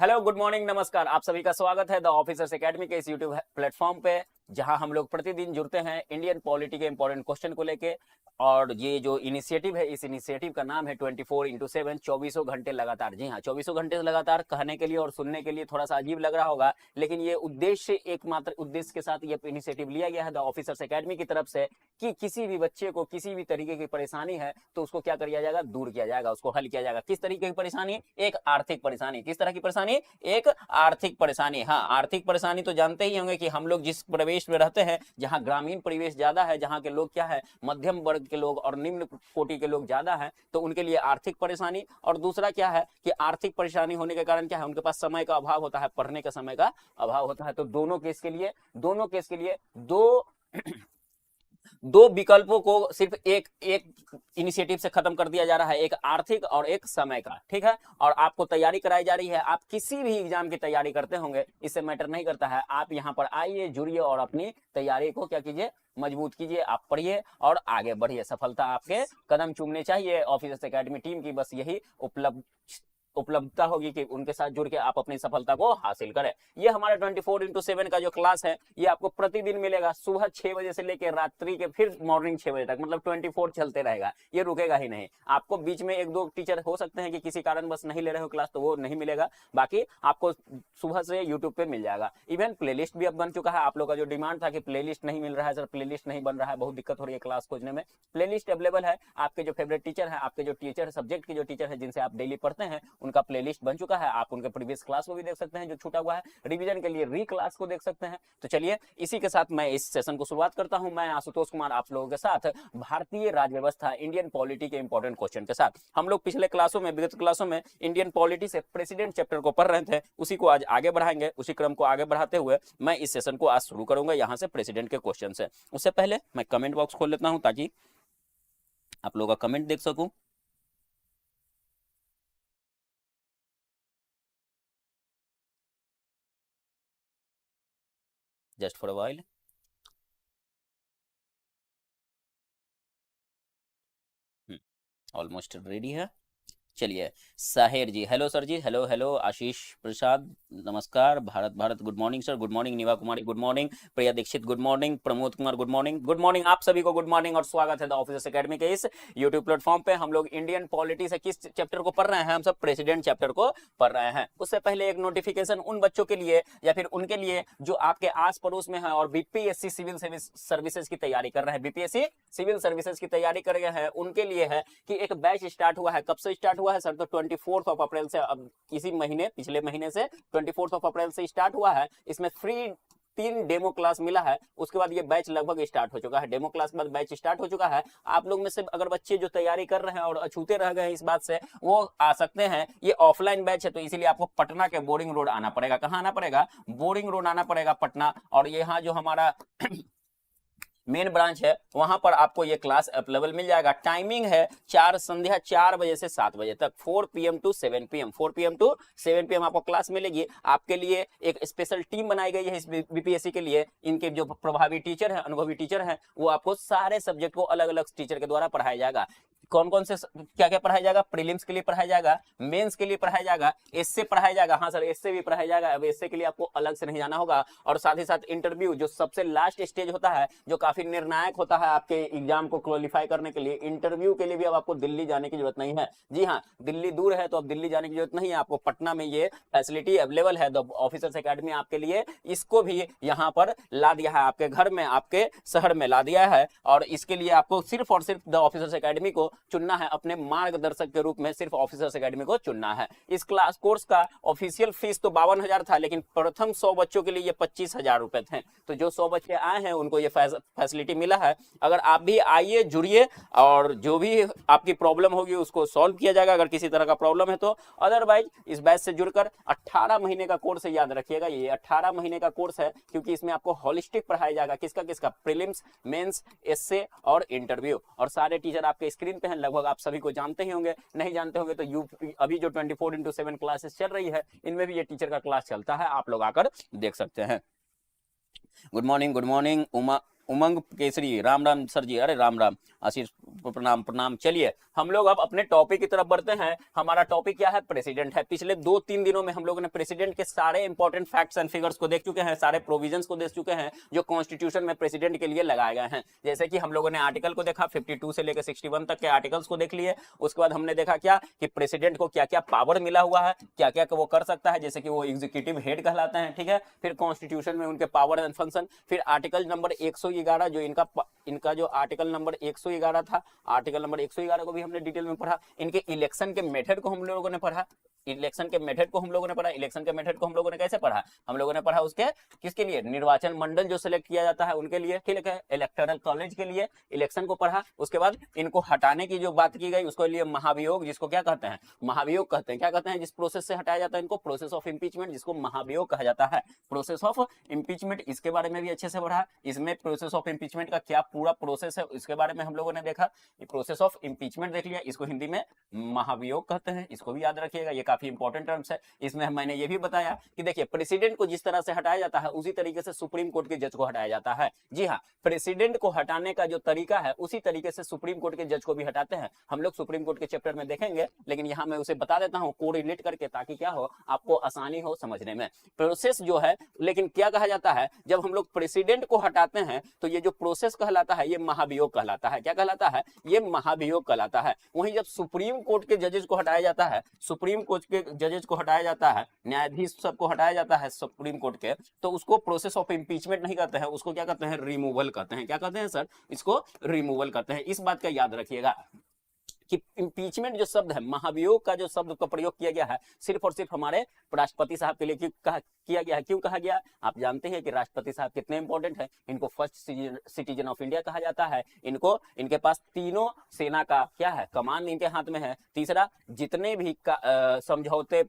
Hello, good morning, नमस्कार। आप सभी का स्वागत है द ऑफिसर्स एकेडमी के इस यूट्यूब प्लेटफॉर्म पे, जहां हम लोग प्रतिदिन जुड़ते हैं इंडियन पॉलिटी के इंपॉर्टेंट क्वेश्चन को लेके। और ये जो इनिशिएटिव है, इस इनिशिएटिव का नाम है 24x7, 24 घंटे लगातार। जी हाँ, 24 घंटे लगातार कहने के लिए और सुनने के लिए थोड़ा सा अजीब लग रहा होगा, लेकिन ये उद्देश्य, एकमात्र उद्देश्य के साथ ये इनिशिएटिव लिया गया है द ऑफिसर्स एकेडमी की तरफ से कि किसी भी बच्चे को किसी भी तरीके की परेशानी है तो उसको क्या किया जाएगा, दूर किया जाएगा, उसको हल किया जाएगा। किस तरीके की परेशानी? एक आर्थिक परेशानी। किस तरह की परेशानी? एक आर्थिक परेशानी। हाँ, आर्थिक परेशानी तो जानते ही होंगे कि हम लोग जिस प्रदेश में रहते हैं, जहां ग्रामीण परिवेश ज्यादा है, जहां के लोग क्या है, मध्यम वर्ग के लोग और निम्न कोटि के लोग ज्यादा हैं, तो उनके लिए आर्थिक परेशानी। और दूसरा क्या है कि आर्थिक परेशानी होने के कारण क्या है, उनके पास समय का अभाव होता है, पढ़ने का समय का अभाव होता है। तो दोनों केस के लिए दो विकल्पों को सिर्फ एक इनिशिएटिव से खत्म कर दिया जा रहा है, एक आर्थिक और एक समय का। ठीक है, और आपको तैयारी कराई जा रही है। आप किसी भी एग्जाम की तैयारी करते होंगे, इससे मैटर नहीं करता है। आप यहाँ पर आइए, जुड़िए और अपनी तैयारी को क्या कीजिए, मजबूत कीजिए। आप पढ़िए और आगे बढ़िए। सफलता आपके कदम चूमने चाहिए। ऑफिसर्स एकेडमी टीम की बस यही उपलब्धता होगी कि उनके साथ जुड़ के आप अपनी सफलता को हासिल करें। ये हमारा 24x7 का जो क्लास है, ये आपको प्रतिदिन मिलेगा। सुबह 6 बजे से लेकर रात्रि के फिर मॉर्निंग 6 बजे तक, मतलब 24 चलते रहेगा, ये रुकेगा ही नहीं। आपको बीच में एक दो टीचर हो सकते हैं कि किसी कारण बस नहीं ले रहे हो क्लास, तो वो नहीं मिलेगा। बाकी आपको सुबह से यूट्यूब पे मिल जाएगा। इवन प्लेलिस्ट भी अब बन चुका है। आप लोग का जो डिमांड था कि प्लेलिस्ट नहीं मिल रहा है सर, प्लेलिस्ट नहीं बन रहा है, बहुत दिक्कत हो रही है क्लास खोजने में, प्लेलिस्ट अवेलेबल है। आपके जो फेवरेट टीचर है, आपके जो टीचर सब्जेक्ट के जो टीचर है, जिनसे आप डेली पढ़ते हैं, उनका प्लेलिस्ट बन चुका है। आप उनके प्रीवियस क्लास को भी देख सकते हैं जो छूटा हुआ है, रिवीजन के लिए री क्लास को देख सकते हैं। तो चलिए, इसी के साथ मैं इस सेशन को शुरुआत करता हूं। मैं आशुतोष कुमार आप लोगों के साथ भारतीय राज्य व्यवस्था, इंडियन पॉलिटी के इंपॉर्टेंट क्वेश्चन के साथ। हम लोग पिछले क्लासों में, विगत क्लासों में इंडियन पॉलिटी से प्रेसिडेंट चैप्टर को पढ़ रहे थे, उसी को आज आगे बढ़ाएंगे। उसी क्रम को आगे बढ़ाते हुए मैं इस सेशन को आज शुरू करूंगा यहां से प्रेसिडेंट के क्वेश्चन से। उससे पहले मैं कमेंट बॉक्स खोल लेता हूं ताकि आप लोगों का कमेंट देख सकूं। Just for a while. Almost ready है। चलिए, Sahir ji, hello sir ji, hello hello. Ashish Prasad, नमस्कार। Bharat Bharat, good morning sir, good morning. Niva Kumari, good morning. Priya Dikshit, good morning. Pramod Kumar, good morning. Good morning आप सभी को, गुड मॉर्निंग और स्वागत है द ऑफिसर्स एकेडमी के इस यूट्यूब प्लेटफॉर्म पे। हम लोग इंडियन पॉलिटी से किस चैप्टर को पढ़ रहे हैं? हम सब प्रेसिडेंट चैप्टर को पढ़ रहे हैं। उससे पहले एक नोटिफिकेशन उन बच्चों के लिए या फिर उनके लिए जो आपके आस पड़ोस में है और बीपीएससी सिविल सर्विसेज की तैयारी कर रहे हैं, बीपीएससी सिविल सर्विसेज की तैयारी कर रहे हैं, उनके लिए है कि एक बैच स्टार्ट हुआ है। कब से स्टार्ट हुआ है सर? तो 24 अप्रैल से, अब इसी महीने, पिछले महीने से 24 अप्रैल से स्टार्ट हुआ है। इसमें फ्री 3 डेमो क्लास मिला है। उसके बाद ये बैच लगभग स्टार्ट हो चुका है। डेमो क्लास के बाद बैच स्टार्ट हो चुका है। आप लोग में से अगर बच्चे जो तैयारी कर रहे हैं और अछूते रह गए इस बात से, वो आ सकते हैं। ये ऑफलाइन बैच है, तो इसीलिए आपको पटना के बोरिंग रोड आना पड़ेगा। कहाँ आना पड़ेगा? बोरिंग रोड आना पड़ेगा, पटना। और यहाँ जो हमारा मेन ब्रांच है, वहां पर आपको ये क्लास अवेलेबल मिल जाएगा। टाइमिंग है संध्या 4 बजे से 7 बजे तक, 4 PM to 7 PM, 4 PM to 7 PM आपको क्लास मिलेगी। आपके लिए एक स्पेशल टीम बनाई गई है इस बीपीएससी के लिए। इनके जो प्रभावी टीचर है, अनुभवी टीचर है, वो आपको सारे सब्जेक्ट को अलग अलग टीचर के द्वारा पढ़ाया जाएगा। कौन कौन से क्या क्या पढ़ाया जाएगा? प्रीलिम्स के लिए पढ़ाया जाएगा, मेंस के लिए पढ़ाया जाएगा, एससे पढ़ाया जाएगा। हाँ सर, एससे भी पढ़ाया जाएगा। अब एससे के लिए आपको अलग से नहीं जाना होगा। और साथ ही साथ इंटरव्यू, जो सबसे लास्ट स्टेज होता है, जो काफी निर्णायक होता है आपके एग्जाम को क्वालिफाई करने के लिए, इंटरव्यू के लिए भी अब आपको दिल्ली जाने की जरूरत नहीं है। जी हाँ, दिल्ली दूर है तो अब दिल्ली जाने की जरूरत नहीं है। आपको पटना में ये फैसिलिटी अवेलेबल है। द ऑफिसर्स एकेडमी आपके लिए इसको भी यहाँ पर ला दिया है, आपके घर में, आपके शहर में ला दिया है। और इसके लिए आपको सिर्फ और सिर्फ द ऑफिसर्स एकेडमी को चुनना है अपने मार्गदर्शक के रूप में। सिर्फ ऑफिसर्स एकेडमी को चुनना है। इस क्लास कोर्स का ऑफिशियल फीस तो 52,000 था, लेकिन प्रथम 100 बच्चों के लिए ये 25,000 रुपए थे। तो जो 100 बच्चे आए हैं उनको ये फैसिलिटी मिला है। अगर आप भी आइए, जुड़िए, और जो भी आपकी प्रॉब्लम होगी उसको सॉल्व किया जाएगा, अगर किसी तरह का प्रॉब्लम है तो। अदरवाइज इस बैच से जुड़कर 18 महीने का कोर्स है, याद रखिएगा ये 18 महीने का कोर्स है, क्योंकि इसमें आपको होलिस्टिक पढ़ाया जाएगा। किसका किसका? प्रीलिम्स, मेंस, एसए और इंटरव्यू। और सारे टीचर आपके स्क्रीन पे हैं, लगभग आप सभी को जानते ही होंगे। नहीं जानते होंगे तो अभी जो 24x7 क्लासेस चल रही है, इनमें भी ये टीचर का क्लास चलता है, आप लोग आकर देख सकते हैं। Good morning, good morning. Umang Kesari, Ram Ram sir ji. अरे राम राम। आशीष प्रणाम प्रणाम। चलिए हम लोग अब अपने टॉपिक की तरफ बढ़ते हैं। हमारा टॉपिक क्या है? प्रेसिडेंट है। पिछले 2-3 दिनों में हम लोगों ने प्रेसिडेंट के सारे इंपॉर्टेंट फैक्ट्स एंड फिगर्स को देख चुके हैं, सारे प्रोविजंस को देख चुके हैं जो कॉन्स्टिट्यूशन में प्रेसिडेंट के लिए लगाए गए हैं। जैसे कि हम लोगों ने आर्टिकल को देखा, 52 से लेकर 61 तक के आर्टिकल्स को देख लिए। उसके बाद हमने देखा क्या कि प्रेसिडेंट को क्या क्या पावर मिला हुआ है, क्या क्या वो कर सकता है, जैसे कि वो एग्जीक्यूटिव हेड कहलाते हैं, ठीक है। फिर कॉन्स्टिट्यूशन में उनके पावर एंड फंक्शन। फिर आर्टिकल नंबर 111 जो इनका जो आर्टिकल नंबर 111 था, आर्टिकल नंबर 111 को भी हमने डिटेल में पढ़ा। इनके इलेक्शन के मेथड को हम लोगों ने पढ़ा, इलेक्शन के मेथड को हम लोगों ने पढ़ा। इलेक्शन के मेथड को हम लोगों ने कैसे पढ़ा? हम लोगों ने पढ़ा उसके किसके लिए? निर्वाचन मंडल जो सिलेक्ट किया जाता है उनके लिए, ठीक है, इलेक्टोरल कॉलेज के लिए इलेक्शन को पढ़ा। उसके बाद इनको हटाने की जो बात की गई उसको लिए महाभियोग, जिसको क्या कहते हैं? महाभियोग कहते हैं। क्या कहते हैं? जिस प्रोसेस से हटाया जाता है इनको, प्रोसेस ऑफ इम्पीचमेंट, जिसको महाभियोग कहा जाता है। प्रोसेस ऑफ इम्पीचमेंट, इसके बारे में भी अच्छे से पढ़ा। इसमें प्रोसेस ऑफ इम्पीचमेंट का क्या पूरा प्रोसेस है इसके बारे में हम लोगों ने देखा। प्रोसेस ऑफ इम्पीचमेंट देख लिया, इसको हिंदी में महाभियोग कहते हैं, इसको भी याद रखिएगा, ये काफी इंपॉर्टेंट टर्म्स है। इसमें मैंने ये भी बताया कि देखिए प्रेसिडेंट को जिस तरह से हटाया जाता है उसी तरीके से सुप्रीम कोर्ट के जज को हटाया जाता है। जी हाँ, प्रेसिडेंट को हटाने का जो तरीका है उसी तरीके से सुप्रीम कोर्ट के जज को भी हटाते हैं। हम लोग सुप्रीम कोर्ट के चैप्टर में देखेंगे, लेकिन यहाँ मैं उसे बता देता हूँ कोरिलेट करके, ताकि क्या हो, आपको आसानी हो समझने में। प्रोसेस जो है, लेकिन क्या कहा जाता है, जब हम लोग प्रेसिडेंट को हटाते हैं तो ये जो प्रोसेस कहलाता है ये महाभियोग कहलाता है। क्या कहलाता है? ये महाभियोग कहलाता है। वहीं जब सुप्रीम कोर्ट के जजेस को हटाया जाता है, सुप्रीम कोर्ट के जजेस को हटाया जाता है, न्यायाधीश सबको हटाया जाता है सुप्रीम कोर्ट के, तो उसको प्रोसेस ऑफ इम्पीचमेंट नहीं कहते हैं, उसको क्या कहते हैं? रिमूवल कहते हैं। क्या कहते हैं सर? इसको रिमूवल कहते हैं। इस बात का याद रखिएगा कि इम्पीचमेंट जो शब्द है, महाभियोग का जो शब्द का प्रयोग किया गया है, सिर्फ और सिर्फ हमारे राष्ट्रपति साहब के लिए किया गया है। क्यों कहा गया? आप जानते हैं कि राष्ट्रपति साहब कितने इंपॉर्टेंट है। इनको फर्स्ट सिटीजन ऑफ इंडिया कहा जाता है। इनको, इनके पास तीनों सेना का क्या है? कमान इनके हाथ में है। तीसरा, जितने भी समझौते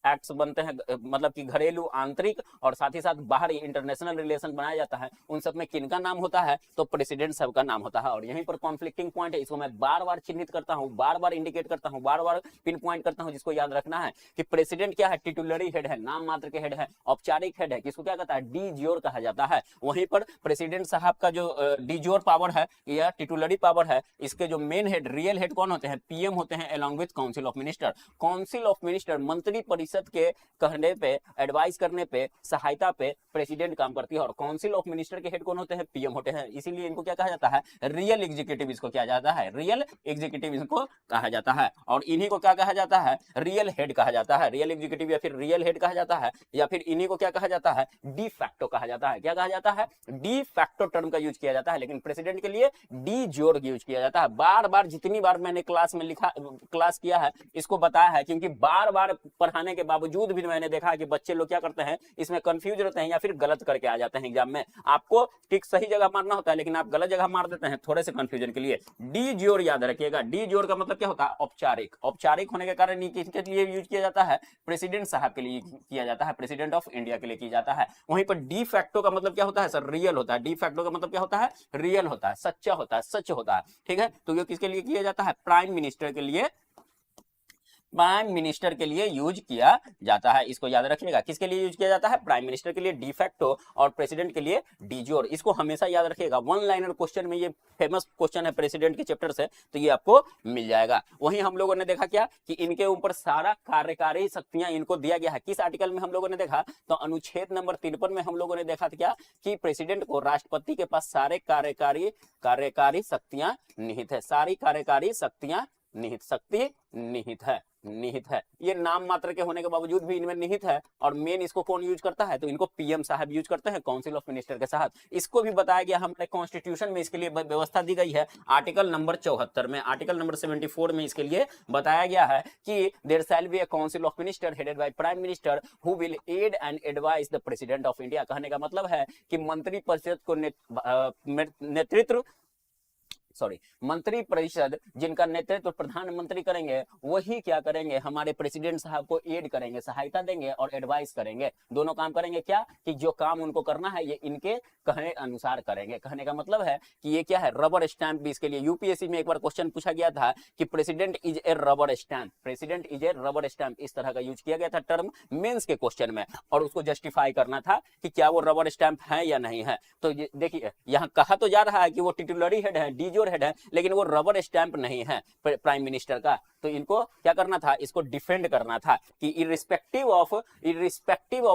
एक्ट्स बनते हैं, मतलब कि घरेलू, आंतरिक और साथ ही साथ बाहरी इंटरनेशनल रिलेशन बनाया जाता है, उन सब में किनका नाम होता है? तो प्रेसिडेंट साहब का नाम होता है। और यहीं पर कॉन्फ्लिक्टिंग पॉइंट है, इसको मैं बार बार चिन्हित करता हूं, बार बार इंडिकेट करता हूं, बार बार पिन पॉइंट करता हूं, जिसको याद रखना है कि प्रेसिडेंट क्या है? टिटुलरी हेड है, नाम मात्र के हेड है, औपचारिक हेड है। किसको क्या कहता है? डी ज्योर कहा जाता है। वहीं पर प्रेसिडेंट साहब का जो डी ज्योर पावर है या टिटुलरी पावर है, इसके जो मेन हेड, रियल हेड कौन होते हैं? पीएम होते हैं, along with council of minister. Council of minister, मंत्री परिषद के कहने पे, एडवाइस करने पे, सहायता पे प्रेसिडेंट काम करती है। और काउंसिल ऑफ मिनिस्टर के हेड कौन होते हैं? पीएम होते हैं। इसीलिए इनको क्या कहा जाता है? रियल एग्जीक्यूटिव इसको क्या जाता है? रियल एग्जीक्यूटिव इसको कहा जाता है। और इन्हीं को क्या कहा जाता है? रियल हेड कहा जाता है। रियल एग्जीक्यूटिव या फिर रियल हेड कहा जाता है, या फिर इन्हीं को क्या कहा जाता है? डी फैक्टो कहा जाता है। क्या कहा जाता है? डी फैक्टो टर्म का यूज किया जाता है, लेकिन प्रेसिडेंट के लिए डी ज्योर यूज किया जाता है। बार बार जितनी बार मैंने क्लास में क्लास किया है, इसको बताया है, क्योंकि बार बार पढ़ाने के बावजूद भी मैंने देखा कि बच्चे लोग क्या करते हैं, इसमें कंफ्यूज रहते हैं या फिर गलत करके आ जाते हैं एग्जाम में। आपको ठीक सही जगह मारना होता है, लेकिन आप गलत जगह मार देते हैं थोड़े से कंफ्यूजन के लिए। डी ज्योर याद रखिएगा। डी ज्योर का मतलब क्या होता है? औपचारिक। औपचारिक होने के कारण किसके लिए यूज किया जाता है? प्रेसिडेंट साहब के लिए किया जाता है, प्रेसिडेंट ऑफ इंडिया के लिए किया जाता है। वहीं पर डी फैक्टो का मतलब क्या होता है सर? रियल होता है। डी फैक्टो का मतलब क्या होता है? रियल होता है, सच्चा होता है, सच होता है, ठीक है। तो ये किसके लिए किया जाता है? प्राइम मिनिस्टर के लिए, प्राइम मिनिस्टर के लिए यूज किया जाता है। इसको याद रखिएगा। किसके लिए यूज किया जाता है? प्राइम मिनिस्टर के लिए डी फैक्टो, और प्रेसिडेंट के लिए डी ज्योर। इसको हमेशा याद रखिएगा। वन लाइनर क्वेश्चन में ये फेमस क्वेश्चन है प्रेसिडेंट के चैप्टर से, तो ये आपको मिल जाएगा। वहीं हम लोगों ने देखा क्या कि इनके ऊपर सारा कार्यकारी शक्तियां इनको दिया गया है। किस आर्टिकल में हम लोगों ने देखा? तो अनुच्छेद नंबर 53 में हम लोगों ने देखा था क्या कि प्रेसिडेंट को, राष्ट्रपति के पास सारे कार्यकारी शक्तियां निहित है। सारी कार्यकारी शक्तियां निहित, शक्ति निहित है, निहित है। ये नाम मात्र के होने के बावजूद भी इनमें निहित है। और मेन इसको कौन यूज करता है? तो इनको पीएम साहब यूज करते हैं, काउंसिल ऑफ मिनिस्टर के साथ। इसको भी बताया गया हमारे कॉन्स्टिट्यूशन में, इसके लिए व्यवस्था दी गई है आर्टिकल नंबर 74 में। आर्टिकल नंबर 74 में इसके लिए बताया गया है कि there shall be a council of minister headed by prime minister who will aid and advise the president of India. कहने का मतलब है कि मंत्री परिषद को नेतृत्व, मंत्री परिषद जिनका नेतृत्व प्रधानमंत्री करेंगे, वही क्या करेंगे? हमारे प्रेसिडेंट साहब को एड करेंगे, सहायता देंगे और एडवाइस करेंगे। दोनों काम करेंगे। क्या कि जो काम उनको करना है ये इनके कहने अनुसार करेंगे। कहने का मतलब है कि ये क्या है? रबर स्टैंप भी इसके लिए। यूपीएससी में एक बार क्वेश्चन पूछा गया था कि president is A rubber stamp, president is A rubber stamp, इस तरह का यूज किया गया था टर्म मेंस के क्वेश्चन में, और उसको जस्टिफाई करना था कि क्या वो रबर स्टैंप है या नहीं है। तो देखिए यहाँ कहा तो जा रहा है कि वो टिटुलरी हेड है, डी फियोर हेड है, लेकिन वो रबर स्टैंप नहीं है प्राइम मिनिस्टर का। तो इनको क्या करना था, इसको डिफेंड करना था कि irrespective of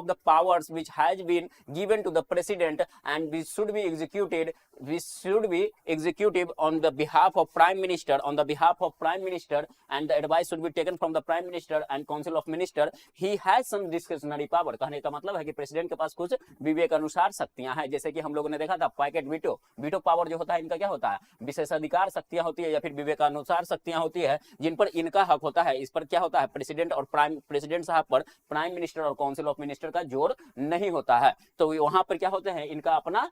the powers which has been given to the president and this should be executive on the behalf of prime minister, and the advice should be taken from the prime minister and council of minister. He has some discretionary power. कहने का मतलब है कि president के पास कुछ विवेक अनुसार शक्तियां हैं, जैसे कि हम लोगों ने देखा था पैकेट वीटो पावर जो होता है, इनका क्या होता है, विशेषाधिकार शक्तियां होती है या फिर विवेकानुसार शक्तियां होती है, जिन पर इनका हक होता है। इस पर क्या होता है, प्रेसिडेंट साहब पर प्राइम मिनिस्टर और काउंसिल ऑफ मिनिस्टर का जोर नहीं होता है। तो वहां पर क्या होते हैं, इनका अपना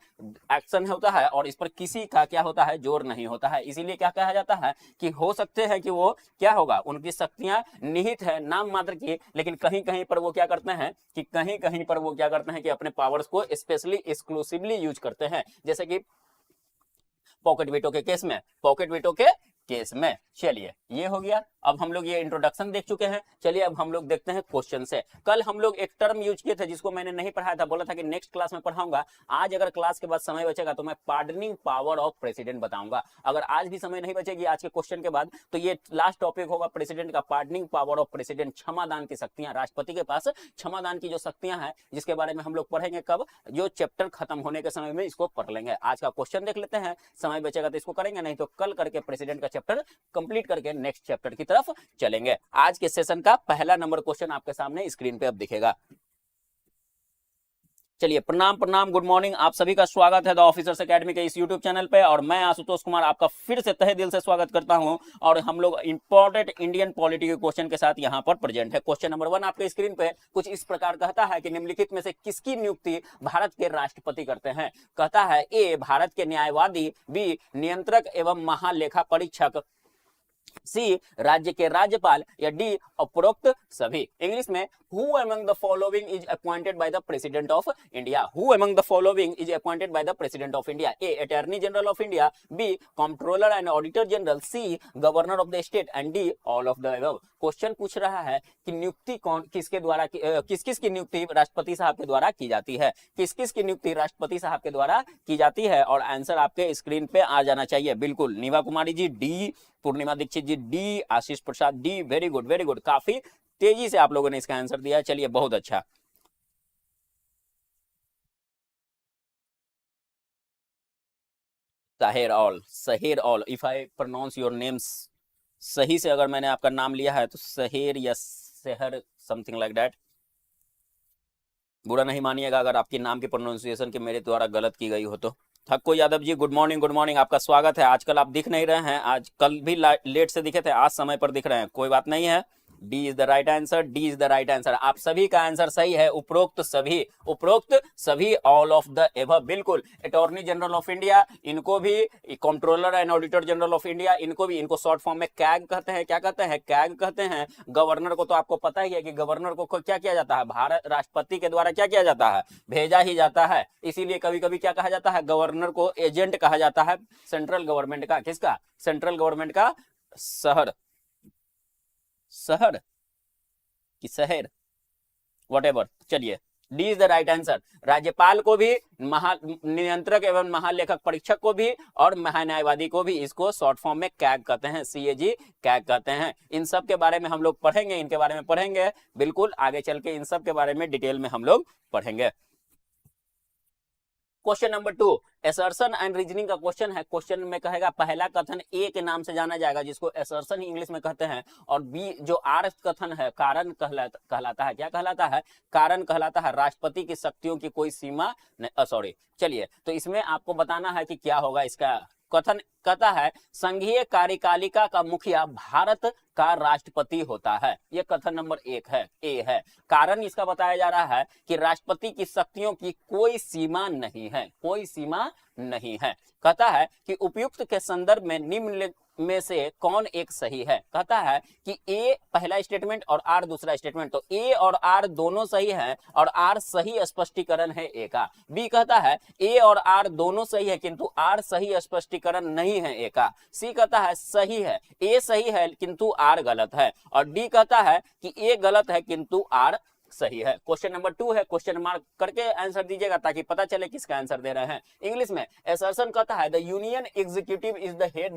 एक्शन होता है और इस पर किसी का क्या होता है, जोर नहीं होता है। इसीलिए क्या कहा जाता है कि हो सकते हैं कि वो क्या होगा, उनकी शक्तियां निहित है नाम मात्र की, लेकिन कहीं कहीं पर वो क्या करते हैं कि अपने पावर्स को स्पेशली एक्सक्लूसिवली यूज करते हैं, जैसे कि पॉकेट वीटो के केस में। चलिए ये हो गया। अब हम लोग ये इंट्रोडक्शन देख चुके हैं। चलिए अब हम लोग देखते हैं क्वेश्चन से। कल हम लोग एक टर्म यूज किए थे जिसको मैंने नहीं पढ़ाया था, बोला था कि नेक्स्ट क्लास में पढ़ाऊंगा। आज अगर क्लास के बाद समय बचेगा तो मैं पार्डनिंग पावर ऑफ प्रेसिडेंट बताऊंगा। अगर आज भी समय नहीं बचेगी आज के क्वेश्चन के बाद, तो ये लास्ट टॉपिक होगा प्रेसिडेंट का, पार्डनिंग पावर ऑफ प्रेसिडेंट, क्षमादान की शक्तियां, राष्ट्रपति के पास क्षमादान की जो शक्तियां हैं, जिसके बारे में हम लोग पढ़ेंगे कब, जो चैप्टर खत्म होने के समय में इसको पढ़ लेंगे। आज का क्वेश्चन देख लेते हैं, समय बचेगा तो इसको करेंगे, नहीं तो कल करके प्रेसिडेंट का चैप्टर कंप्लीट करके नेक्स्ट चैप्टर की तरफ चलेंगे। आज के सेशन का पहला नंबर क्वेश्चन आपके सामने स्क्रीन पे अब दिखेगा। चलिए प्रणाम, गुड मॉर्निंग, आप सभी का स्वागत है द ऑफिसर्स एकेडमी के इस यूट्यूब चैनल पे, और मैं आशुतोष कुमार आपका फिर से तहे दिल से स्वागत करता हूं। और हम लोग इंपॉर्टेंट इंडियन पॉलिटी के क्वेश्चन के साथ यहां पर प्रेजेंट है। क्वेश्चन नंबर 1 आपके स्क्रीन पे कुछ इस प्रकार कहता है कि निम्नलिखित में से किसकी नियुक्ति भारत के राष्ट्रपति करते हैं। कहता है ए भारत के न्यायवादी, बी नियंत्रक एवं महालेखा परीक्षक, सी राज्य के राज्यपाल, या डी उपरोक्त सभी। इंग्लिश में who among the following is appointed by the president of India? Who among the following is appointed by the president of India? A attorney general of India, B comptroller and auditor general, C governor of the state, and D all of the above. Question पूछ रहा है कि नियुक्ति किसके द्वारा, किस की नियुक्ति राष्ट्रपति साहब के द्वारा की जाती है, किस की नियुक्ति राष्ट्रपति साहब के द्वारा की जाती है। और आंसर आपके स्क्रीन पे आ जाना चाहिए बिल्कुल। नीवा कुमारी जी डी, पूर्णिमा दीक्षित जी डी, आशीष प्रसाद डी, वेरी गुड, काफी तेजी से आप लोगों ने इसका आंसर दिया। चलिए बहुत अच्छा। Saher all, if I pronounce your names सही से, अगर मैंने आपका नाम लिया है तो सहेर या शहर, समथिंग लाइक दैट। बुरा नहीं मानिएगा अगर आपके नाम की प्रोनाउंसिएशन के मेरे द्वारा गलत की गई हो तो। ठक्को यादव जी गुड मॉर्निंग, आपका स्वागत है। आजकल आप दिख नहीं रहे हैं, आज कल भी लेट से दिखे थे, आज समय पर दिख रहे हैं, कोई बात नहीं है। D is the right answer, आप सभी का आंसर सही है। उपरोक्त सभी, ऑल ऑफ द एबव, बिल्कुल। अटॉर्नी जनरल ऑफ इंडिया, इनको भी controller and auditor general of India, इनको भी, इनको शॉर्ट फॉर्म में कैग कहते हैं। क्या कहते हैं? कैग कहते हैं। गवर्नर को तो आपको पता ही है कि गवर्नर को क्या किया जाता है, भारत राष्ट्रपति के द्वारा क्या किया जाता है, भेजा ही जाता है। इसीलिए कभी कभी क्या कहा जाता है, गवर्नर को एजेंट कहा जाता है सेंट्रल गवर्नमेंट का। किसका? सेंट्रल गवर्नमेंट का। शहर कि व्हाटएवर, चलिए D is the right answer. राज्यपाल को भी, नियंत्रक एवं महालेखक परीक्षक को भी, और महान्यायवादी को भी इसको शॉर्ट फॉर्म में कैग कहते हैं, CAG कैग कहते हैं। इन सब के बारे में हम लोग पढ़ेंगे, इनके बारे में पढ़ेंगे बिल्कुल आगे चल के, इन सब के बारे में डिटेल में हम लोग पढ़ेंगे। Question number 2 assertion and reasoning का क्वेश्चन है। क्वेश्चन में कहेगा पहला कथन ए के नाम से जाना जाएगा, जिसको असर्शन इंग्लिश में कहते हैं, और बी जो आर कथन है कारण कहलाता है। क्या कहलाता है? कारण कहलाता है। राष्ट्रपति की शक्तियों की कोई सीमा सॉरी, चलिए तो इसमें आपको बताना है कि क्या होगा इसका कथन। कहता है संघीय कार्यपालिका का मुखिया भारत का राष्ट्रपति होता है। यह कथन नंबर 1 है, ए है। कारण इसका बताया जा रहा है कि राष्ट्रपति की शक्तियों की कोई सीमा नहीं है, कोई सीमा नहीं है। कहता है कि उपयुक्त के संदर्भ में निम्न में से कौन एक सही है। कहता है कि ए पहला स्टेटमेंट और आर दूसरा स्टेटमेंट, तो ए और आर दोनों सही है और आर सही स्पष्टीकरण है ए का। बी कहता है ए और आर दोनों सही है किंतु आर सही स्पष्टीकरण नहीं है ए का। सी कहता है सही है, ए सही है किंतु आर गलत है। और डी कहता है कि ए गलत है किंतु आर सही है। क्वेश्चन नंबर 2 है, क्वेश्चन मार्क करके आंसर दीजिएगा ताकि पता चले किसका आंसर दे रहे हैं। इंग्लिश में असर्शन कहता है the union executive is headed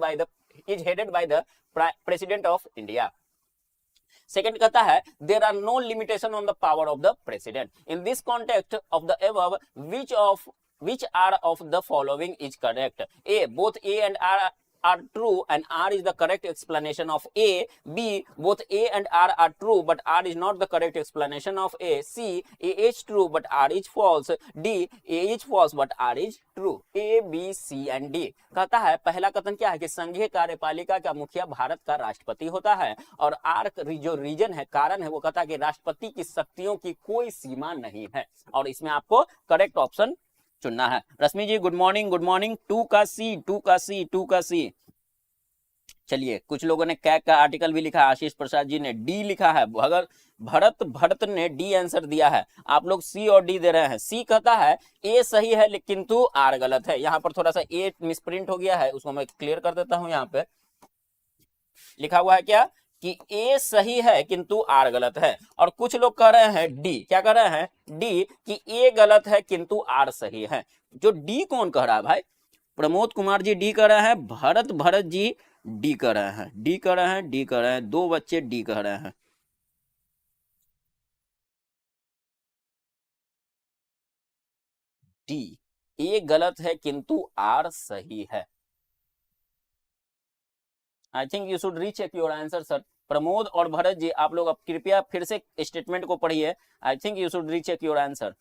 by the president of India. Second कहता है there are no limitation on the power of the president. In this context of the above which are of the following is correct? A, both A and R are true and R is the correct explanation of A. B, both A and R are true but R is not the correct explanation of A. C, A is true but R is false. D, A is false but R is true. A, B, C and D। कहता है पहला कथन क्या है कि संघीय कार्यपालिका का मुखिया भारत का राष्ट्रपति होता है, और R जो रीजन है, कारण है, वो कहता है कि राष्ट्रपति की शक्तियों की कोई सीमा नहीं है, और इसमें आपको करेक्ट ऑप्शन चुनना है। रश्मि जी गुड मॉर्निंग, गुड मॉर्निंग। 2 का सी। चलिए, कुछ लोगों ने कैग का आर्टिकल भी लिखा है, आशीष प्रसाद जी ने डी लिखा है, भरत ने डी आंसर दिया है, आप लोग सी और डी दे रहे हैं। सी कहता है ए सही है किंतु आर गलत है। यहाँ पर थोड़ा सा ए मिसप्रिंट हो गया है, उसको मैं क्लियर कर देता हूं। यहाँ पे लिखा हुआ है क्या कि ए सही है किंतु आर गलत है, और कुछ लोग कह रहे हैं डी, क्या कह रहे हैं, डी कि ए गलत है किंतु आर सही है। जो डी कौन कह रहा है भाई? प्रमोद कुमार जी डी कह रहे हैं, भरत जी डी कह रहे हैं, डी कह रहे हैं, 2 बच्चे डी कह रहे हैं। डी, ए गलत है किंतु आर सही है। आई think you should recheck your answer sir. Pramod और भरत जी, आप लोग अब कृपया फिर से स्टेटमेंट को पढ़िए। I think you should recheck your answer.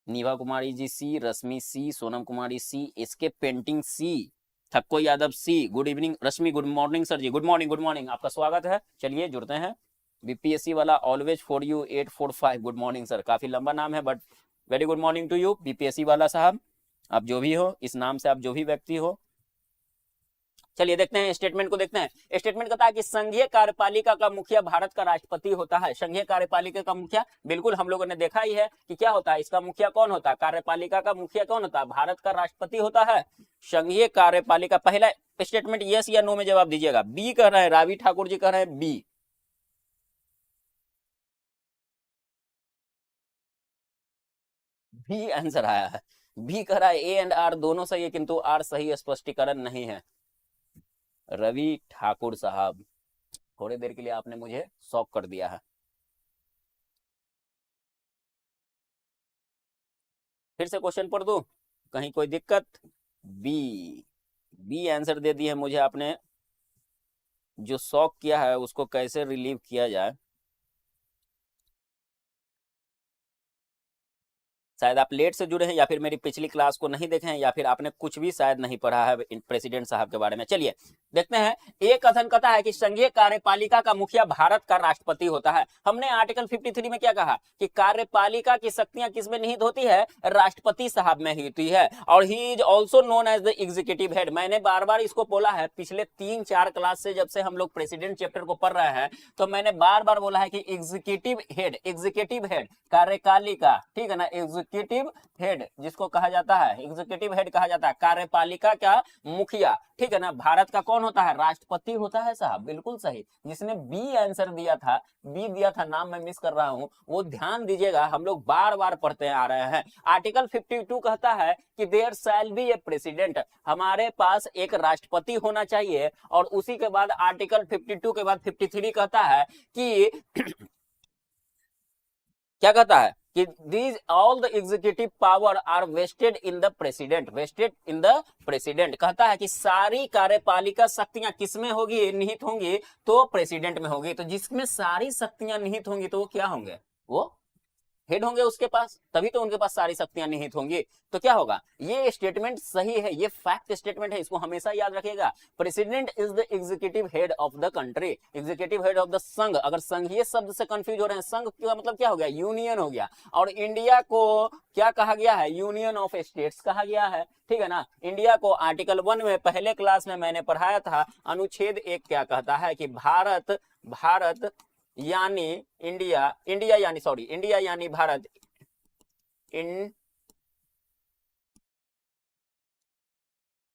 Niva Kumari ji C, Rashmi C, Sonam Kumari C, SK painting C, Thakko Yadav C. Good evening Rashmi, good morning sir ji, good morning, आपका स्वागत है। चलिए जुड़ते हैं। बीपीएससी वाला always for you 845, good morning sir. काफी लंबा नाम है but very good morning to you BPSC वाला साहब। आप जो भी हो, इस नाम से आप जो भी व्यक्ति हो। चलिए देखते हैं स्टेटमेंट को, देखते हैं। स्टेटमेंट कहता है कि संघीय कार्यपालिका का मुखिया भारत का राष्ट्रपति होता है। संघीय कार्यपालिका का मुखिया, बिल्कुल हम लोगों ने देखा ही है कि क्या होता है, इसका मुखिया कौन होता है, कार्यपालिका का मुखिया कौन होता है, भारत का राष्ट्रपति होता है। संघीय कार्यपालिका, पहला स्टेटमेंट यस या नो में जवाब दीजिएगा। बी कह रहे हैं, रावी ठाकुर जी कह रहे हैं बी। बी आंसर आया है। बी कह रहा है ए एंड आर दोनों सही है किंतु आर सही स्पष्टीकरण नहीं है। रवि ठाकुर साहब, थोड़ी देर के लिए आपने मुझे शॉक कर दिया है। फिर से क्वेश्चन पढ़ दूं, कहीं कोई दिक्कत? बी आंसर दे दिया है मुझे आपने। जो शॉक किया है उसको कैसे रिलीव किया जाए। शायद आप लेट से जुड़े हैं, या फिर मेरी पिछली क्लास को नहीं देखे हैं, या फिर आपने कुछ भी शायद नहीं पढ़ा है प्रेसिडेंट साहब के बारे में। चलिए देखते हैं। एक कथन कहता है कि संघीय कार्यपालिका का मुखिया भारत का राष्ट्रपति होता है। हमने आर्टिकल 53 में क्या कहा कि कार्यपालिका की शक्तियां किसमें निहित होती है, राष्ट्रपति साहब में ही होती है, और he is also known as the executive head. मैंने बार बार इसको बोला है, पिछले 3-4 क्लास से जब से हम लोग प्रेसिडेंट चैप्टर को पढ़ रहे हैं, तो मैंने बार बार बोला है कि एग्जीक्यूटिव हेड कार्यपालिका, ठीक है ना, एग्जीक्यूटिव हेड जिसको कहा जाता है, एग्जीक्यूटिव हेड कहा जाता है, कार्यपालिका का मुखिया, ठीक है ना, भारत का कौन होता है, राष्ट्रपति होता है साहब। बिल्कुल सही। जिसने बी आंसर दिया था, बी दिया था, नाम मैं मिस कर रहा हूं, वो ध्यान दीजिएगा, हम लोग बार बार पढ़ते आ रहे हैं। आर्टिकल 52 कहता है कि there shall be a president, हमारे पास एक राष्ट्रपति होना चाहिए, और उसी के बाद आर्टिकल 52 के बाद 53 कहता है कि क्या कहता है कि these all the executive power are vested in the president, कहता है कि सारी कार्यपालिका शक्तियां किसमें होगी, निहित होंगी, तो प्रेसिडेंट में होगी। तो जिसमें सारी शक्तियां निहित होंगी तो वो क्या होंगे, वो हेड होंगे उसके पास, तभी तो उनके पास सारी शक्तियां निहित होंगी। तो क्या होगा, ये स्टेटमेंट सही है, ये फैक्ट स्टेटमेंट है, इसको हमेशा याद रखिएगा। President is the executive head of the country, executive head of the संघ। अगर संघीय शब्द से कंफ्यूज हो रहे हैं, संघ का मतलब क्या हो गया, यूनियन हो गया, और इंडिया को क्या कहा गया है, यूनियन ऑफ स्टेट्स कहा गया है, ठीक है ना। इंडिया को आर्टिकल 1 में पहले क्लास में मैंने पढ़ाया था, अनुच्छेद 1 क्या कहता है कि भारत यानी इंडिया यानी भारत इन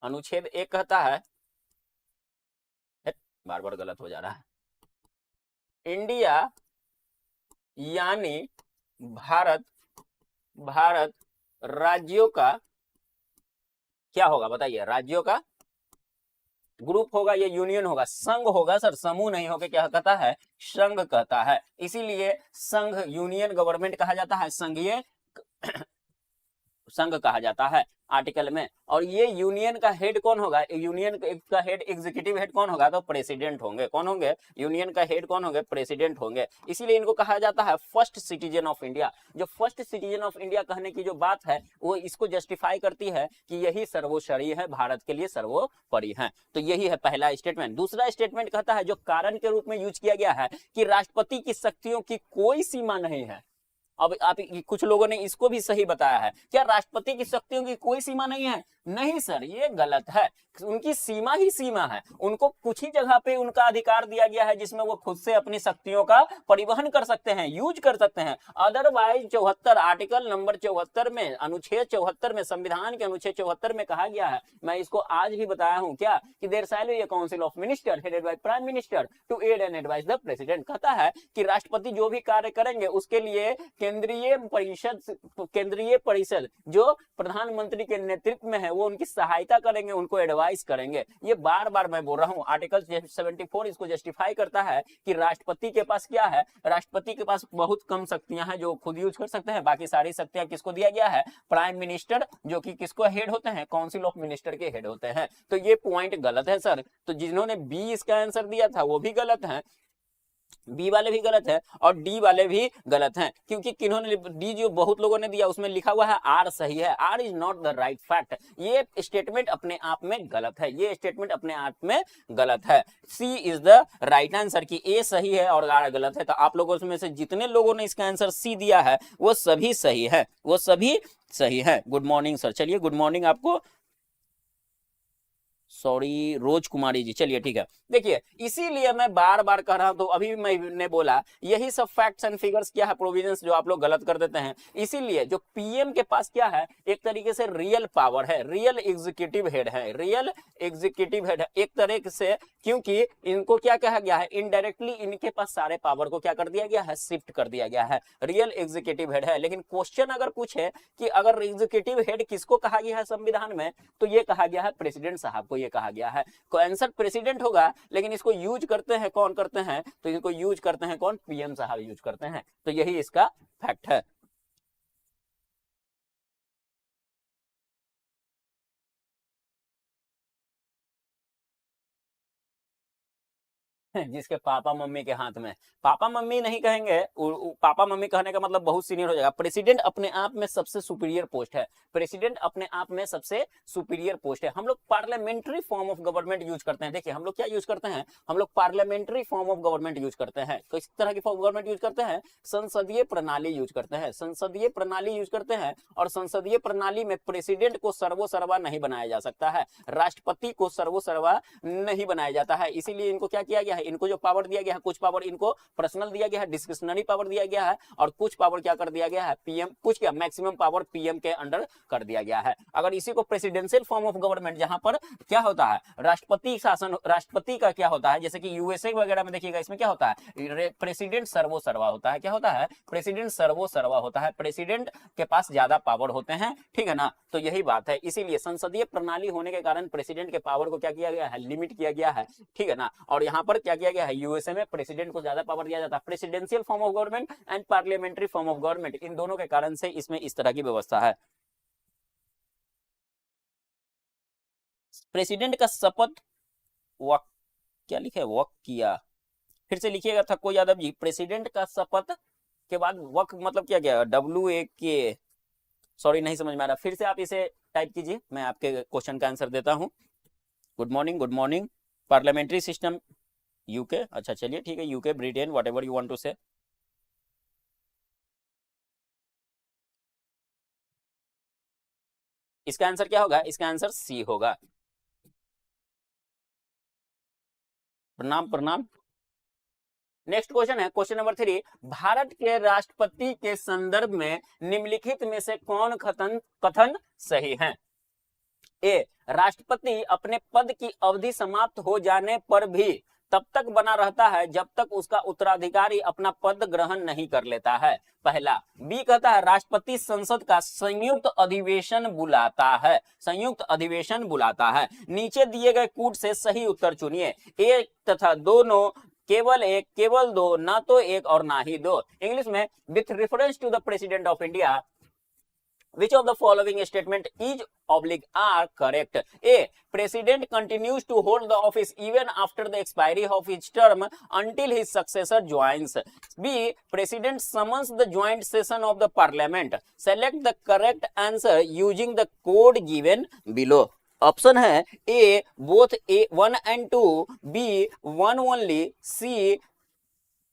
अनुच्छेद 1 कहता है, बार बार गलत हो जा रहा है, इंडिया यानी भारत, भारत राज्यों का क्या होगा बताइए, राज्यों का ग्रुप होगा, ये यूनियन होगा, संघ होगा सर, समूह नहीं होगा, क्या कहता है, संघ कहता है। इसीलिए संघ यूनियन गवर्नमेंट कहा जाता है, संघीय संघ कहा जाता है आर्टिकल में। और ये यूनियन का हेड कौन होगा, यूनियन का हेड, एग्जीक्यूटिव हेड कौन होगा, तो प्रेसिडेंट होंगे। कौन होंगे, यूनियन का हेड कौन होंगे, प्रेसिडेंट होंगे। इसीलिए इनको कहा जाता है फर्स्ट सिटीजन ऑफ इंडिया। जो फर्स्ट सिटीजन ऑफ इंडिया कहने की जो बात है वो इसको जस्टिफाई करती है कि यही सर्वोच्चरीय है, भारत के लिए सर्वोपरि है। तो यही है पहला स्टेटमेंट। दूसरा स्टेटमेंट कहता है, जो कारण के रूप में यूज किया गया है कि राष्ट्रपति की शक्तियों की कोई सीमा नहीं है। अब आप कुछ लोगों ने इसको भी सही बताया है, क्या राष्ट्रपति की शक्तियों की कोई सीमा नहीं है? नहीं सर, ये गलत है। उनकी सीमा ही सीमा है। उनको कुछ ही जगह पे उनका अधिकार दिया गया है जिसमें वो खुद से अपनी शक्तियों का परिवहन कर सकते हैं, यूज कर सकते हैं। अदरवाइज 74 आर्टिकल नंबर 74 में, अनुच्छेद 74 में, संविधान के अनुच्छेद 74 में कहा गया है, मैं इसको आज भी बताया हूं क्या, कि there shall be a council of minister headed by prime minister to aid and advise the president. कहता है कि राष्ट्रपति जो भी कार्य करेंगे उसके लिए केंद्रीय परिषद जो प्रधानमंत्री के नेतृत्व में है वो उनकी सहायता करेंगे, उनको एडवाइस करेंगे। ये बार बार मैं बोल रहा हूँ, आर्टिकल 74 इसको जस्टिफाई करता है कि राष्ट्रपति के पास क्या है, राष्ट्रपति के पास बहुत कम शक्तियां हैं जो खुद यूज कर सकते हैं, बाकी सारी शक्तियां किसको दिया गया है, प्राइम मिनिस्टर, जो कि किसको हेड होते हैं, काउंसिल ऑफ मिनिस्टर के हेड होते हैं। तो ये पॉइंट गलत है सर। तो जिन्होंने बी इसका आंसर दिया था वो भी गलत है, बी वाले भी गलत है और डी वाले भी गलत हैं, क्योंकि किन्होंने डी जो बहुत लोगों ने दिया उसमें लिखा हुआ है आर सही है। R is not the right fact. ये स्टेटमेंट अपने आप में गलत है, ये स्टेटमेंट अपने आप में गलत है। सी इज द राइट आंसर, की ए सही है और आर गलत है। तो आप लोगों में से जितने लोगों ने इसका आंसर सी दिया है वो सभी सही है, वो सभी सही है। Good morning sir. चलिए गुड मॉर्निंग आपको, सॉरी रोज कुमारी जी। चलिए ठीक है, देखिए इसीलिए मैं बार बार कह रहा हूं, तो अभी मैंने बोला यही सब फैक्ट्स एंड फिगर्स क्या है, प्रोविजंस जो आप लोग गलत कर देते हैं। इसीलिए जो पीएम के पास क्या है, एक तरीके से रियल पावर है, रियल एग्जीक्यूटिव हेड है, रियल एग्जीक्यूटिव हेड है एक तरह से, क्योंकि इनको क्या कहा गया है, इनडायरेक्टली इनके पास सारे पावर को क्या कर दिया गया है, शिफ्ट कर दिया गया है, रियल एग्जीक्यूटिव हेड है। लेकिन क्वेश्चन अगर पूछे कि अगर एग्जीक्यूटिव हेड किसको कहा गया है संविधान में, तो ये कहा गया है प्रेसिडेंट साहब को, ये कहा गया है। तो आंसर प्रेसिडेंट होगा, लेकिन इसको यूज करते हैं कौन करते हैं, तो इनको यूज करते हैं कौन, पीएम साहब यूज करते हैं। तो यही इसका फैक्ट है। जिसके पापा मम्मी के हाथ में, पापा मम्मी नहीं कहेंगे, पापा मम्मी कहने का मतलब बहुत सीनियर हो जाएगा। प्रेसिडेंट अपने आप में सबसे सुपीरियर पोस्ट है, प्रेसिडेंट अपने आप में सबसे सुपीरियर पोस्ट है। हम लोग parliamentary form of government use करते हैं। देखिए हम लोग क्या यूज करते हैं, हम लोग parliamentary form of government use करते हैं। तो इस तरह की फॉर्म गवर्नमेंट यूज करते हैं, संसदीय प्रणाली यूज करते हैं, संसदीय प्रणाली यूज करते हैं। और संसदीय प्रणाली में प्रेसिडेंट को सर्वोसर्वा नहीं बनाया जा सकता है, राष्ट्रपति को सर्वोसर्वा नहीं बनाया जाता है। इसीलिए इनको क्या किया गया है, इनको जो पावर दिया गया है, कुछ पावर इनको पर्सनल दिया गया है, डिस्क्रिशनरी पावर दिया गया है, और कुछ पावर क्या कर दिया गया है, पीएम, कुछ क्या मैक्सिमम पावर पीएम के अंडर कर दिया गया है। अगर इसी को प्रेसिडेंशियल फॉर्म ऑफ गवर्नमेंट, जहां पर क्या होता है, राष्ट्रपति शासन, राष्ट्रपति का क्या होता है, जैसे कि यूएसए वगैरह में देखिएगा, इसमें क्या होता है, प्रेसिडेंट सर्वोसर्वा होता है। क्या होता है, प्रेसिडेंट सर्वोसर्वा होता है, प्रेसिडेंट के पास ज्यादा पावर होते हैं, ठीक है ना। तो यही बात है, इसीलिए संसदीय प्रणाली होने के कारण प्रेसिडेंट के पावर को क्या किया गया है, लिमिट किया गया है, ठीक है ना। और यहाँ पर क्या किया गया है, यूएसए में प्रेसिडेंट को ज्यादा पावर दिया जाता है। Presidential form of government and parliamentary form of government, इन दोनों के कारण से इसमें इस तरह की व्यवस्था है। प्रेसिडेंट का शपथ वक्त, क्या लिखा है, वक्त किया, फिर से लिखिएगा ठक्को यादव जी। प्रेसिडेंट का शपथ के बाद वक्त मतलब क्या गया, WAK, सॉरी नहीं समझ में आ रहा, फिर से आप इसे टाइप कीजिए, मैं आपके क्वेश्चन का आंसर देता हूं। Good morning, good morning. Parliamentary system UK, अच्छा चलिए ठीक है, UK, Britain, whatever you want to say. इसका आंसर क्या होगा, इसका आंसर सी होगा। प्रणाम प्रणाम। नेक्स्ट क्वेश्चन है क्वेश्चन नंबर 3, भारत के राष्ट्रपति के संदर्भ में निम्नलिखित में से कौन कथन सही है? ए, राष्ट्रपति अपने पद की अवधि समाप्त हो जाने पर भी तब तक बना रहता है जब तक उसका उत्तराधिकारी अपना पद ग्रहण नहीं कर लेता है, पहला। बी कहता है राष्ट्रपति संसद का संयुक्त अधिवेशन बुलाता है, संयुक्त अधिवेशन बुलाता है। नीचे दिए गए कूट से सही उत्तर चुनिए, एक तथा दोनों, केवल एक, केवल दो, ना तो एक और ना ही दो। इंग्लिश में, with reference to the president of India which of the following statement is oblique are correct? A, president continues to hold the office even after the expiry of his term until his successor joins. B, president summons the joint session of the parliament. Select the correct answer using the code given below. Option है A both A 1 and 2, B 1 only, C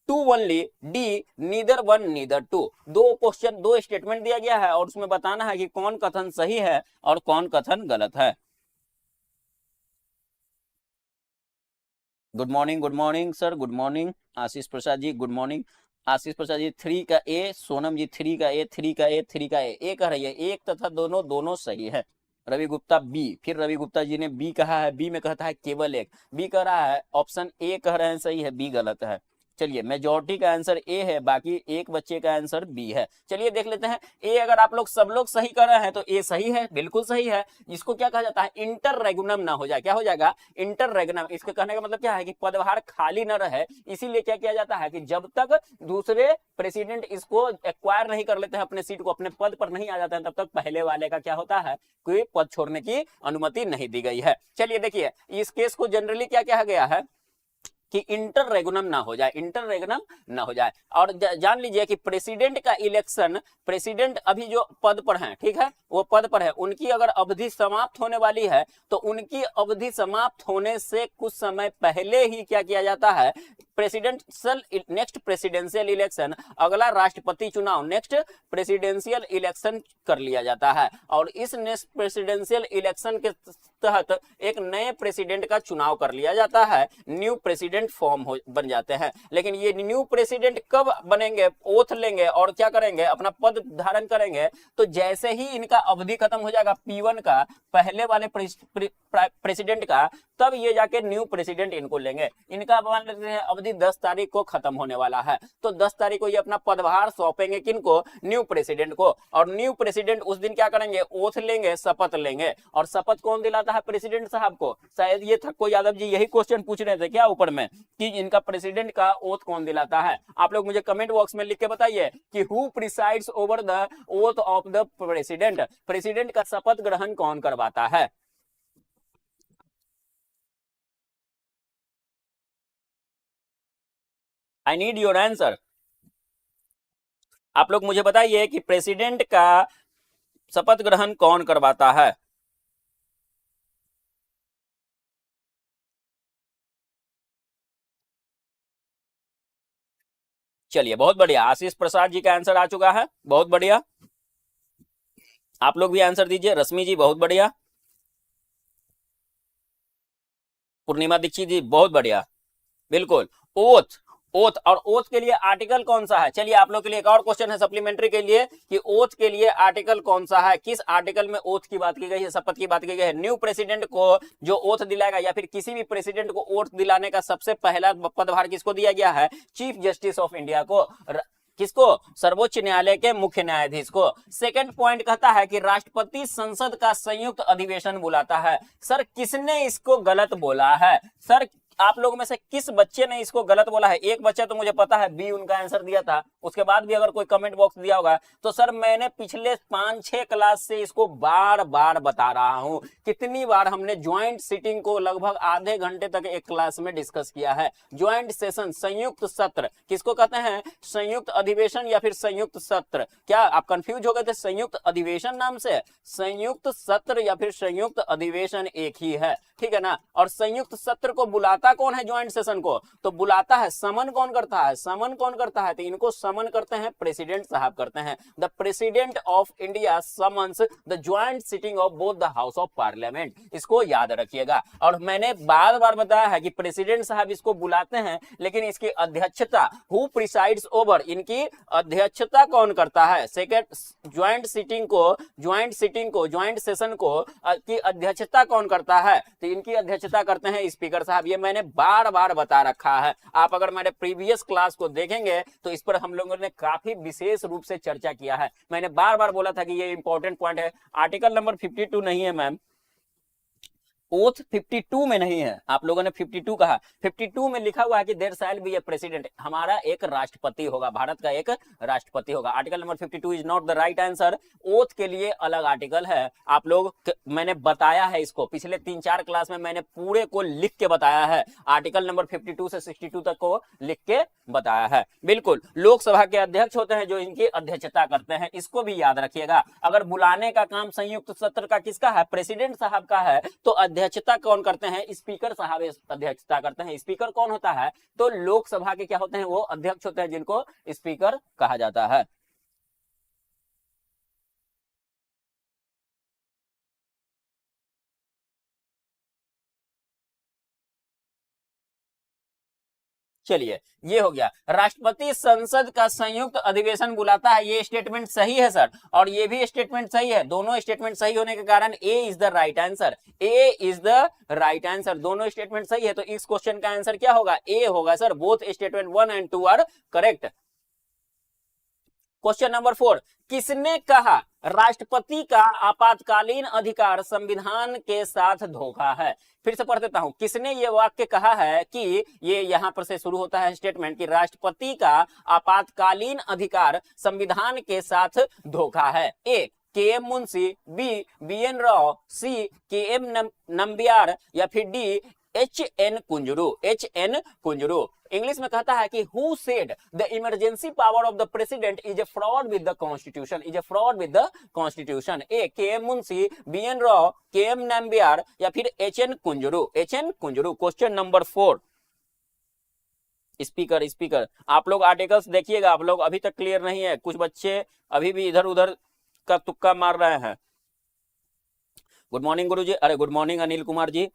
2 only, D neither 1 neither 2। दो question, दो statement दिया गया है और उसमें बताना है कि कौन कथन सही है और कौन कथन गलत है। Good morning sir, good morning Ashish Prasad ji, good morning Ashish Prasad ji. 3 का ए, सोनम जी 3 का ए, 3 का ए, 3 का ए कह रही है, एक तथा दोनों, दोनों सही है। रवि गुप्ता बी, फिर रवि गुप्ता जी ने बी कहा है, बी में कहता है केवल एक, बी कह रहा है ऑप्शन ए कह रहे हैं सही है, बी गलत है। चलिए मेजॉरिटी का आंसर ए है, बाकी एक बच्चे का आंसर बी है। चलिए देख लेते हैं। ए अगर आप लोग सब लोग सही कर रहे हैं तो ए सही है, बिल्कुल सही है। इसको क्या कहा जाता है? इंटररेगुनम ना हो जाए, क्या हो जाएगा? इंटररेगुनम। इसके कहने का मतलब क्या है कि पदभार खाली न रहे, इसीलिए क्या किया जाता है कि जब तक दूसरे प्रेसिडेंट इसको एक्वायर नहीं कर लेते हैं, अपने सीट को, अपने पद पर नहीं आ जाते हैं, तब तक पहले वाले का क्या होता है, कोई पद छोड़ने की अनुमति नहीं दी गई है। चलिए देखिए, इस केस को जनरली क्या कहा गया है कि इंटररेगुनम ना हो जाए, इंटररेगुनम ना हो जाए। और जान लीजिए कि प्रेसिडेंट का इलेक्शन, प्रेसिडेंट अभी जो पद पर हैं, ठीक है, वो पद पर है, उनकी अगर अवधि समाप्त होने वाली है तो उनकी अवधि समाप्त होने से कुछ समय पहले ही क्या किया जाता है, नेक्स्ट प्रेसिडेंशियल इलेक्शन, अगला राष्ट्रपति चुनाव, नेक्स्ट प्रेसिडेंशियल इलेक्शन कर लिया जाता है। और इस नेक्स्ट प्रेसिडेंशियल इलेक्शन के तहत एक नए प्रेसिडेंट का चुनाव कर लिया जाता है, न्यू प्रेसिडेंट फॉर्म बन जाते हैं। लेकिन ये न्यू प्रेसिडेंट कब बनेंगे, ओथ लेंगे और क्या करेंगे, अपना पद धारण करेंगे, तो जैसे ही इनका अवधि खत्म हो जाएगा P1 का, पहले वाले प्रेसिडेंट का, तब ये जाके न्यू प्रेसिडेंट इनको लेंगे। इनका मान लेते हैं अवधि 10 तारीख को खत्म होने वाला है, तो 10 तारीख को ये अपना पदभार सौंपेंगे किनको, न्यू प्रेसिडेंट को। और न्यू प्रेसिडेंट उस दिन क्या करेंगे, ओथ लेंगे, शपथ लेंगे। और शपथ कौन दिलाता है? प्रेसिडेंट साहब को। शायद ये ठक्को यादव जी यही क्वेश्चन पूछ रहे थे क्या ऊपर में, कि इनका प्रेसिडेंट का ओथ कौन दिलाता है। आप लोग मुझे कमेंट बॉक्स में लिख के बताइए कि who presides over the oath of the president, president का शपथ ग्रहण कौन करवाता है। I need your answer. आप लोग मुझे बताइए कि प्रेसिडेंट का शपथ ग्रहण कौन करवाता है। चलिए बहुत बढ़िया, आशीष प्रसाद जी का आंसर आ चुका है, बहुत बढ़िया। आप लोग भी आंसर दीजिए। रश्मि जी बहुत बढ़िया, पूर्णिमा दीक्षित जी बहुत बढ़िया, बिल्कुल। ओथ, ओथ, और ओथ के लिए आर्टिकल कौन सा है? चलिए आप लोग के लिए एक और क्वेश्चन है सप्लीमेंट्री के लिए कि ओथ के लिए आर्टिकल कौन सा है, किस आर्टिकल में ओथ की बात की गई है, शपथ की बात की गई है। न्यू प्रेसिडेंट को जो ओथ दिलाएगा या फिर किसी भी प्रेसिडेंट को ओथ दिलाने का सबसे पहला पदभार किसको दिया गया है? चीफ जस्टिस ऑफ इंडिया को। किसको? सर्वोच्च न्यायालय के मुख्य न्यायाधीश को। सेकंड पॉइंट कहता है कि राष्ट्रपति संसद का संयुक्त अधिवेशन बुलाता है। सर किसने इसको गलत बोला है? सर आप लोगों में से किस बच्चे ने इसको गलत बोला है? एक बच्चा तो मुझे पता है बी उनका आंसर दिया था, उसके बाद भी अगर कोई कमेंट बॉक्स दिया होगा तो सर मैंने पिछले 5-6 क्लास से इसको बार बार बता रहा हूं। कितनी बार हमने ज्वाइंट सिटिंग को लगभग आधे घंटे तक एक क्लास में डिस्कस किया है। ज्वाइंट सेशन, संयुक्त सत्र किसको कहते हैं? संयुक्त अधिवेशन या फिर संयुक्त सत्र। क्या आप कंफ्यूज हो गए थे संयुक्त अधिवेशन नाम से? संयुक्त सत्र या फिर संयुक्त अधिवेशन एक ही है, ठीक है ना। और संयुक्त सत्र को बुलाता बुलाता कौन है ज्वाइंट सेशन को? तो बुलाता है, समन कौन करता है? समन कौन करता है? तो इनको समन करते हैं प्रेसिडेंट साहब करते हैं। The president of India summons the joint sitting of both the house of parliament. इसको याद रखिएगा। और मैंने बार बार बताया है कि प्रेसिडेंट साहब इसको बुलाते हैं, लेकिन इसकी अध्यक्षता हु प्रिसाइड्स ओवर, इनकी अध्यक्षता कौन करता है? सेकेंड ज्वाइंट सेशन को की अध्यक्षता कौन करता है? तो इनकी अध्यक्षता करते हैं स्पीकर साहब। ये मैंने बार बार बता रखा है। आप अगर मेरे प्रीवियस क्लास को देखेंगे तो इस पर हम लोगों ने काफी विशेष रूप से चर्चा किया है। मैंने बार बार बोला था कि ये इंपॉर्टेंट पॉइंट है। आर्टिकल नंबर 52 नहीं है मैम, ओथ 52 में नहीं है। आप लोगों ने 52 कहा, 52 में लिखा हुआ है कि there shall be a president, हमारा एक राष्ट्रपति होगा, भारत का एक राष्ट्रपति होगा। Article number 52 is not the right answer. Oath के लिए अलग आर्टिकल है। आप लोग, मैंने बताया है इसको पिछले 3-4 क्लास में, मैंने पूरे को लिख के बताया है। आर्टिकल नंबर 52 से 62 तक को लिख के बताया है। बिल्कुल, लोकसभा के अध्यक्ष होते हैं जो इनकी अध्यक्षता करते हैं, इसको भी याद रखिएगा। अगर बुलाने का काम संयुक्त सत्र का किसका है? प्रेसिडेंट साहब का है। तो अध्यक्षता कौन करते हैं? स्पीकर साहब अध्यक्षता करते हैं। स्पीकर कौन होता है? तो लोकसभा के क्या होते हैं? वो अध्यक्ष होते हैं, जिनको स्पीकर कहा जाता है। चलिए, ये हो गया। राष्ट्रपति संसद का संयुक्त अधिवेशन बुलाता है, ये स्टेटमेंट सही है सर, और ये भी स्टेटमेंट सही है। दोनों स्टेटमेंट सही होने के कारण A is the right answer. A is the right answer. दोनों स्टेटमेंट सही है, तो इस क्वेश्चन का आंसर क्या होगा? ए होगा sir. Both statement 1 and 2 are correct. Question number 4, किसने कहा राष्ट्रपति का आपातकालीन अधिकार संविधान के साथ धोखा है? फिर से पढ़ देता हूं। किसने ये वाक्य कहा है कि ये यहां पर से शुरू होता है स्टेटमेंट कि राष्ट्रपति का आपातकालीन अधिकार संविधान के साथ धोखा है? A K M Munshi, B B N Rau, C K M Nambiar, या फिर D H N Kunzru. English में कहता है कि who said the emergency power of the president is a fraud with the constitution. A K M Munshi, B N Rau, K M Nambiar, या फिर H N Kunzru. Question number 4, speaker आप लोग आर्टिकल्स देखिएगा। आप लोग अभी तक क्लियर नहीं है, कुछ बच्चे अभी भी इधर उधर का तुक्का मार रहे हैं। गुड मॉर्निंग गुरु जी। अरे गुड मॉर्निंग अनिल कुमार जी।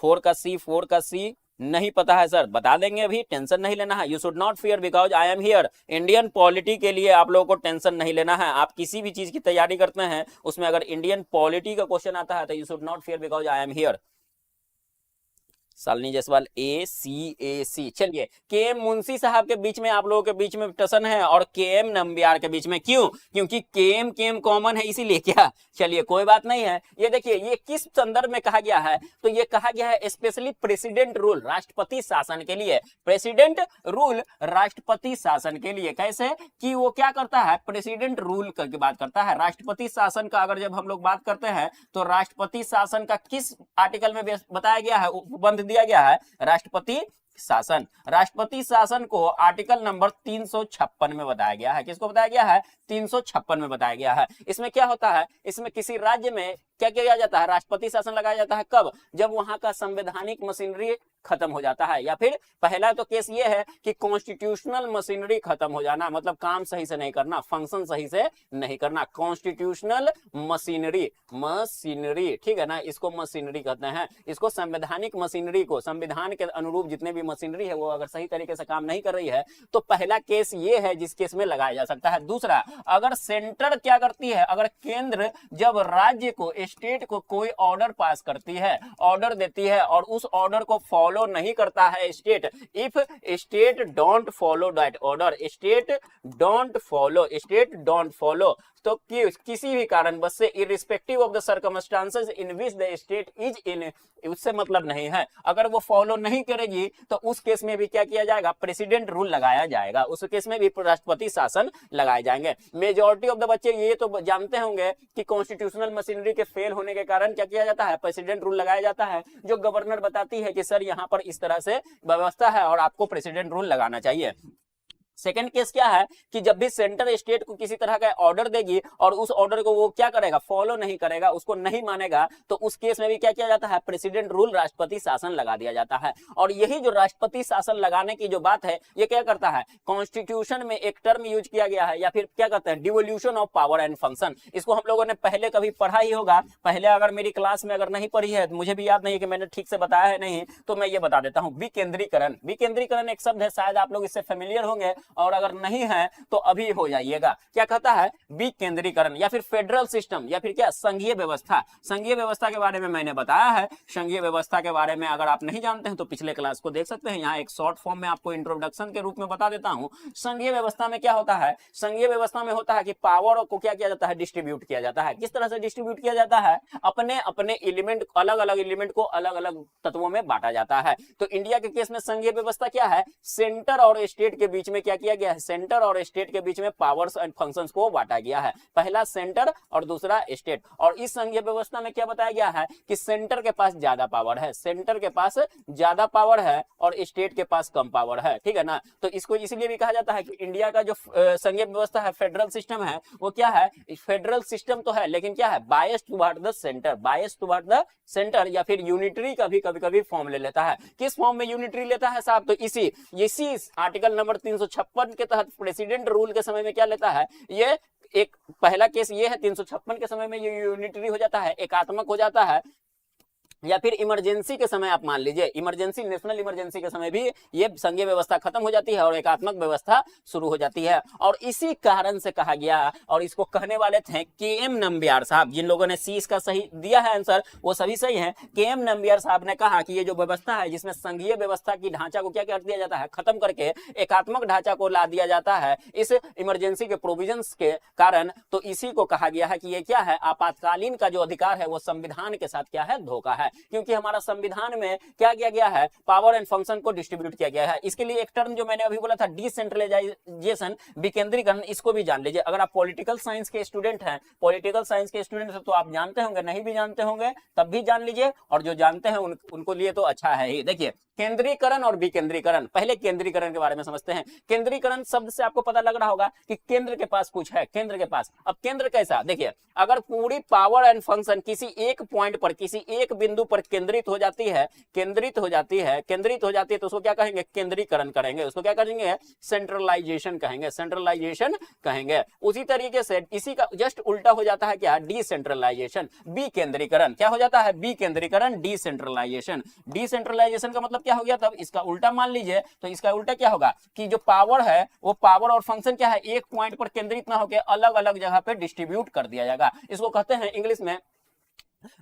4 का सी नहीं पता है सर, बता देंगे, अभी टेंशन नहीं लेना है। You should not fear because I am here. Indian polity के लिए आप लोगों को टेंशन नहीं लेना है। आप किसी भी चीज की तैयारी करते हैं, उसमें अगर इंडियन पॉलिटी का क्वेश्चन आता है तो you should not fear because I am here. Shalini Jaiswal ACAC। चलिए, के एम मुंशी साहब के बीच में, आप लोगों के बीच में टसन है, और के एम नंबियार के बीच में। क्यों? क्योंकि के एम कॉमन है, इसीलिए। क्या? चलिए, कोई बात नहीं है। ये देखिए, ये किस संदर्भ में कहा गया है? तो ये कहा गया है स्पेशली प्रेसिडेंट रूल, राष्ट्रपति शासन के लिए। प्रेसिडेंट रूल राष्ट्रपति शासन के लिए। कैसे? कि वो क्या करता है? प्रेसिडेंट रूल की बात करता है। राष्ट्रपति शासन का अगर जब हम लोग बात करते हैं तो राष्ट्रपति शासन का किस आर्टिकल में बताया गया है, उपबंध दिया गया है? राष्ट्रपति शासन। राष्ट्रपति शासन को आर्टिकल नंबर 356 में बताया गया है। किसको बताया गया है? 356 में बताया गया है। इसमें क्या होता है? इसमें किसी राज्य में क्या किया जाता है? राष्ट्रपति शासन लगाया जाता है। कब? जब वहां का संवैधानिक मशीनरी खत्म हो जाता है, या फिर पहला तो केस ये है कि कॉन्स्टिट्यूशनल मशीनरी खत्म हो जाना, मतलब काम सही से नहीं करना, फंक्शन सही से नहीं करना। कॉन्स्टिट्यूशनल मशीनरी, ठीक है ना, इसको मशीनरी कहते हैं। इसको संवैधानिक मशीनरी को, संविधान के अनुरूप जितने भी मशीनरी है वो अगर सही तरीके से काम नहीं कर रही है तो पहला केस ये है जिस केस में लगाया जा सकता है। दूसरा, अगर सेंटर क्या करती है, अगर केंद्र जब राज्य को, स्टेट को कोई ऑर्डर पास करती है, ऑर्डर देती है, और उस ऑर्डर को फॉलो नहीं करता है state, if state don't follow that order, state don't follow, तो किसी भी कारण बस से, irrespective of the circumstances in which the state is in, उससे मतलब नहीं है। अगर वो फॉलो नहीं करेगी तो उस केस में भी क्या किया जाएगा? प्रेसिडेंट रूल लगाया जाएगा। उस केस में भी राष्ट्रपति शासन लगाए जाएंगे। मेजॉरिटी ऑफ द बच्चे ये तो जानते होंगे कि कॉन्स्टिट्यूशनल मशीनरी के फेल होने के कारण क्या किया जाता है? प्रेसिडेंट रूल लगाया जाता है, जो गवर्नर बताती है कि सर यहाँ पर इस तरह से व्यवस्था है और आपको प्रेसिडेंट रूल लगाना चाहिए। सेकंड केस क्या है कि जब भी सेंटर स्टेट को किसी तरह का ऑर्डर देगी और उस ऑर्डर को वो क्या करेगा, फॉलो नहीं करेगा, उसको नहीं मानेगा, तो उस केस में भी क्या किया जाता है, प्रेसिडेंट रूल, राष्ट्रपति शासन लगा दिया जाता है। और यही जो राष्ट्रपति शासन लगाने की जो बात है, ये क्या करता है, कॉन्स्टिट्यूशन में एक टर्म यूज किया गया है, या फिर क्या कहते हैं, devolution of power and function. इसको हम लोगों ने पहले कभी पढ़ा ही होगा, पहले अगर मेरी क्लास में अगर नहीं पढ़ी है, मुझे भी याद नहीं है कि मैंने ठीक से बताया है नहीं, तो मैं ये बता देता हूं, विकेंद्रीकरण। विकेंद्रीकरण एक शब्द है, शायद आप लोग इससे फेमिलियर होंगे, और अगर नहीं है तो अभी हो जाइएगा। क्या कहता है, विकेंद्रीकरण, या फिर फेडरल सिस्टम, या फिर क्या, संघीय व्यवस्था। संघीय व्यवस्था के बारे में मैंने बताया है। संघीय व्यवस्था के बारे में अगर आप नहीं जानते हैं तो पिछले क्लास को देख सकते हैं, यहाँ एक शॉर्ट फॉर्म में आपको इंट्रोडक्शन के रूप में बता देता हूं। संघीय व्यवस्था में क्या होता है, संघीय व्यवस्था में होता है कि पावर को क्या किया जाता है, डिस्ट्रीब्यूट किया जाता है। किस तरह से डिस्ट्रीब्यूट किया जाता है, अपने अपने एलिमेंट, अलग अलग एलिमेंट को अलग अलग तत्वों में बांटा जाता है। तो इंडिया के केस में संघीय व्यवस्था क्या है, सेंटर और स्टेट के बीच में क्या किया गया है, सेंटर और स्टेट के बीच में पावर्स एंड फंक्शंस को बांटा गया है। पहला सेंटर और दूसरा स्टेट। और इस संघीय व्यवस्था में क्या बताया गया है कि सेंटर के पास ज्यादा पावर है, सेंटर के पास ज्यादा पावर है और स्टेट के पास कम पावर है, ठीक है ना। तो इसको इसलिए भी कहा जाता है कि इंडिया का जो संघीय व्यवस्था है, फेडरल सिस्टम है, वो क्या है, फेडरल सिस्टम तो है, लेकिन क्या है, bias toward the centre, bias toward the centre, या फिर यूनिटरी का भी कभी कभी फॉर्म ले लेता है। किस फॉर्म में यूनिटरी लेता है साहब, तो इसी आर्टिकल नंबर 356 के तहत प्रेसिडेंट रूल के समय में क्या लेता है, ये एक पहला केस ये है, 356 के समय में ये यूनिटरी हो जाता है, एकात्मक हो जाता है। या फिर इमरजेंसी के समय आप मान लीजिए, इमरजेंसी, नेशनल इमरजेंसी के समय भी ये संघीय व्यवस्था खत्म हो जाती है और एकात्मक व्यवस्था शुरू हो जाती है। और इसी कारण से कहा गया, और इसको कहने वाले थे के.एम. नंबियार साहब। जिन लोगों ने सी इसका सही दिया है आंसर, वो सभी सही है। के.एम. नंबियार साहब ने कहा कि ये जो व्यवस्था है, जिसमें संघीय व्यवस्था की ढांचा को क्या कर दिया जाता है, खत्म करके एकात्मक ढांचा को ला दिया जाता है इस इमरजेंसी के प्रोविजंस के कारण, तो इसी को कहा गया है कि ये क्या है, आपातकालीन का जो अधिकार है वो संविधान के साथ क्या है, धोखा है। क्योंकि हमारा संविधान में क्या किया गया है, पावर एंड फंक्शन को डिस्ट्रीब्यूट किया गया है। इसके लिए एक टर्म जो मैंने अभी बोला था, डिसेंट्रलाइजेशन, विकेंद्रीकरण, इसको भी जान लीजिए। अगर आप पॉलिटिकल साइंस के स्टूडेंट हैं, पॉलिटिकल साइंस के स्टूडेंट हैं, तो आप जानते होंगे, नहीं भी जानते होंगे तब भी जान लीजिए, और जो जानते हैं उनको लिए तो अच्छा है ही। देखिए, केंद्रीकरण और विकेंद्रीकरण। पहले केंद्रीकरण के बारे में समझते हैं। केंद्रीकरण शब्द से आपको पता लग रहा होगा कि केंद्र के पास कुछ है, केंद्र के पास। अब केंद्र कैसा, देखिए, अगर पूरी पावर एंड फंक्शन किसी एक पॉइंट पर, किसी एक बिंदु पर केंद्रित हो जाती है, केंद्रित हो जाती है, तो उसको क्या कहेंगे, केंद्रीकरण करेंगे। उसको क्या करेंगे, सेंट्रलाइजेशन कहेंगे, सेंट्रलाइजेशन कहेंगे। उसी तरीके से इसी का जस्ट उल्टा हो जाता है क्या, डिसेंट्रलाइजेशन, विकेंद्रीकरण। क्या हो जाता है, विकेंद्रीकरण, डिसेंट्रलाइजेशन। डिसेंट्रलाइजेशन का मतलब क्या हो गया, तब इसका उल्टा मान लीजिए, तो इसका उल्टा क्या होगा कि जो पावर है, वो पावर और फंक्शन क्या है, एक पॉइंट पर केंद्रित ना होकर अलग अलग जगह पे डिस्ट्रीब्यूट कर दिया जाएगा। इसको कहते हैं इंग्लिश में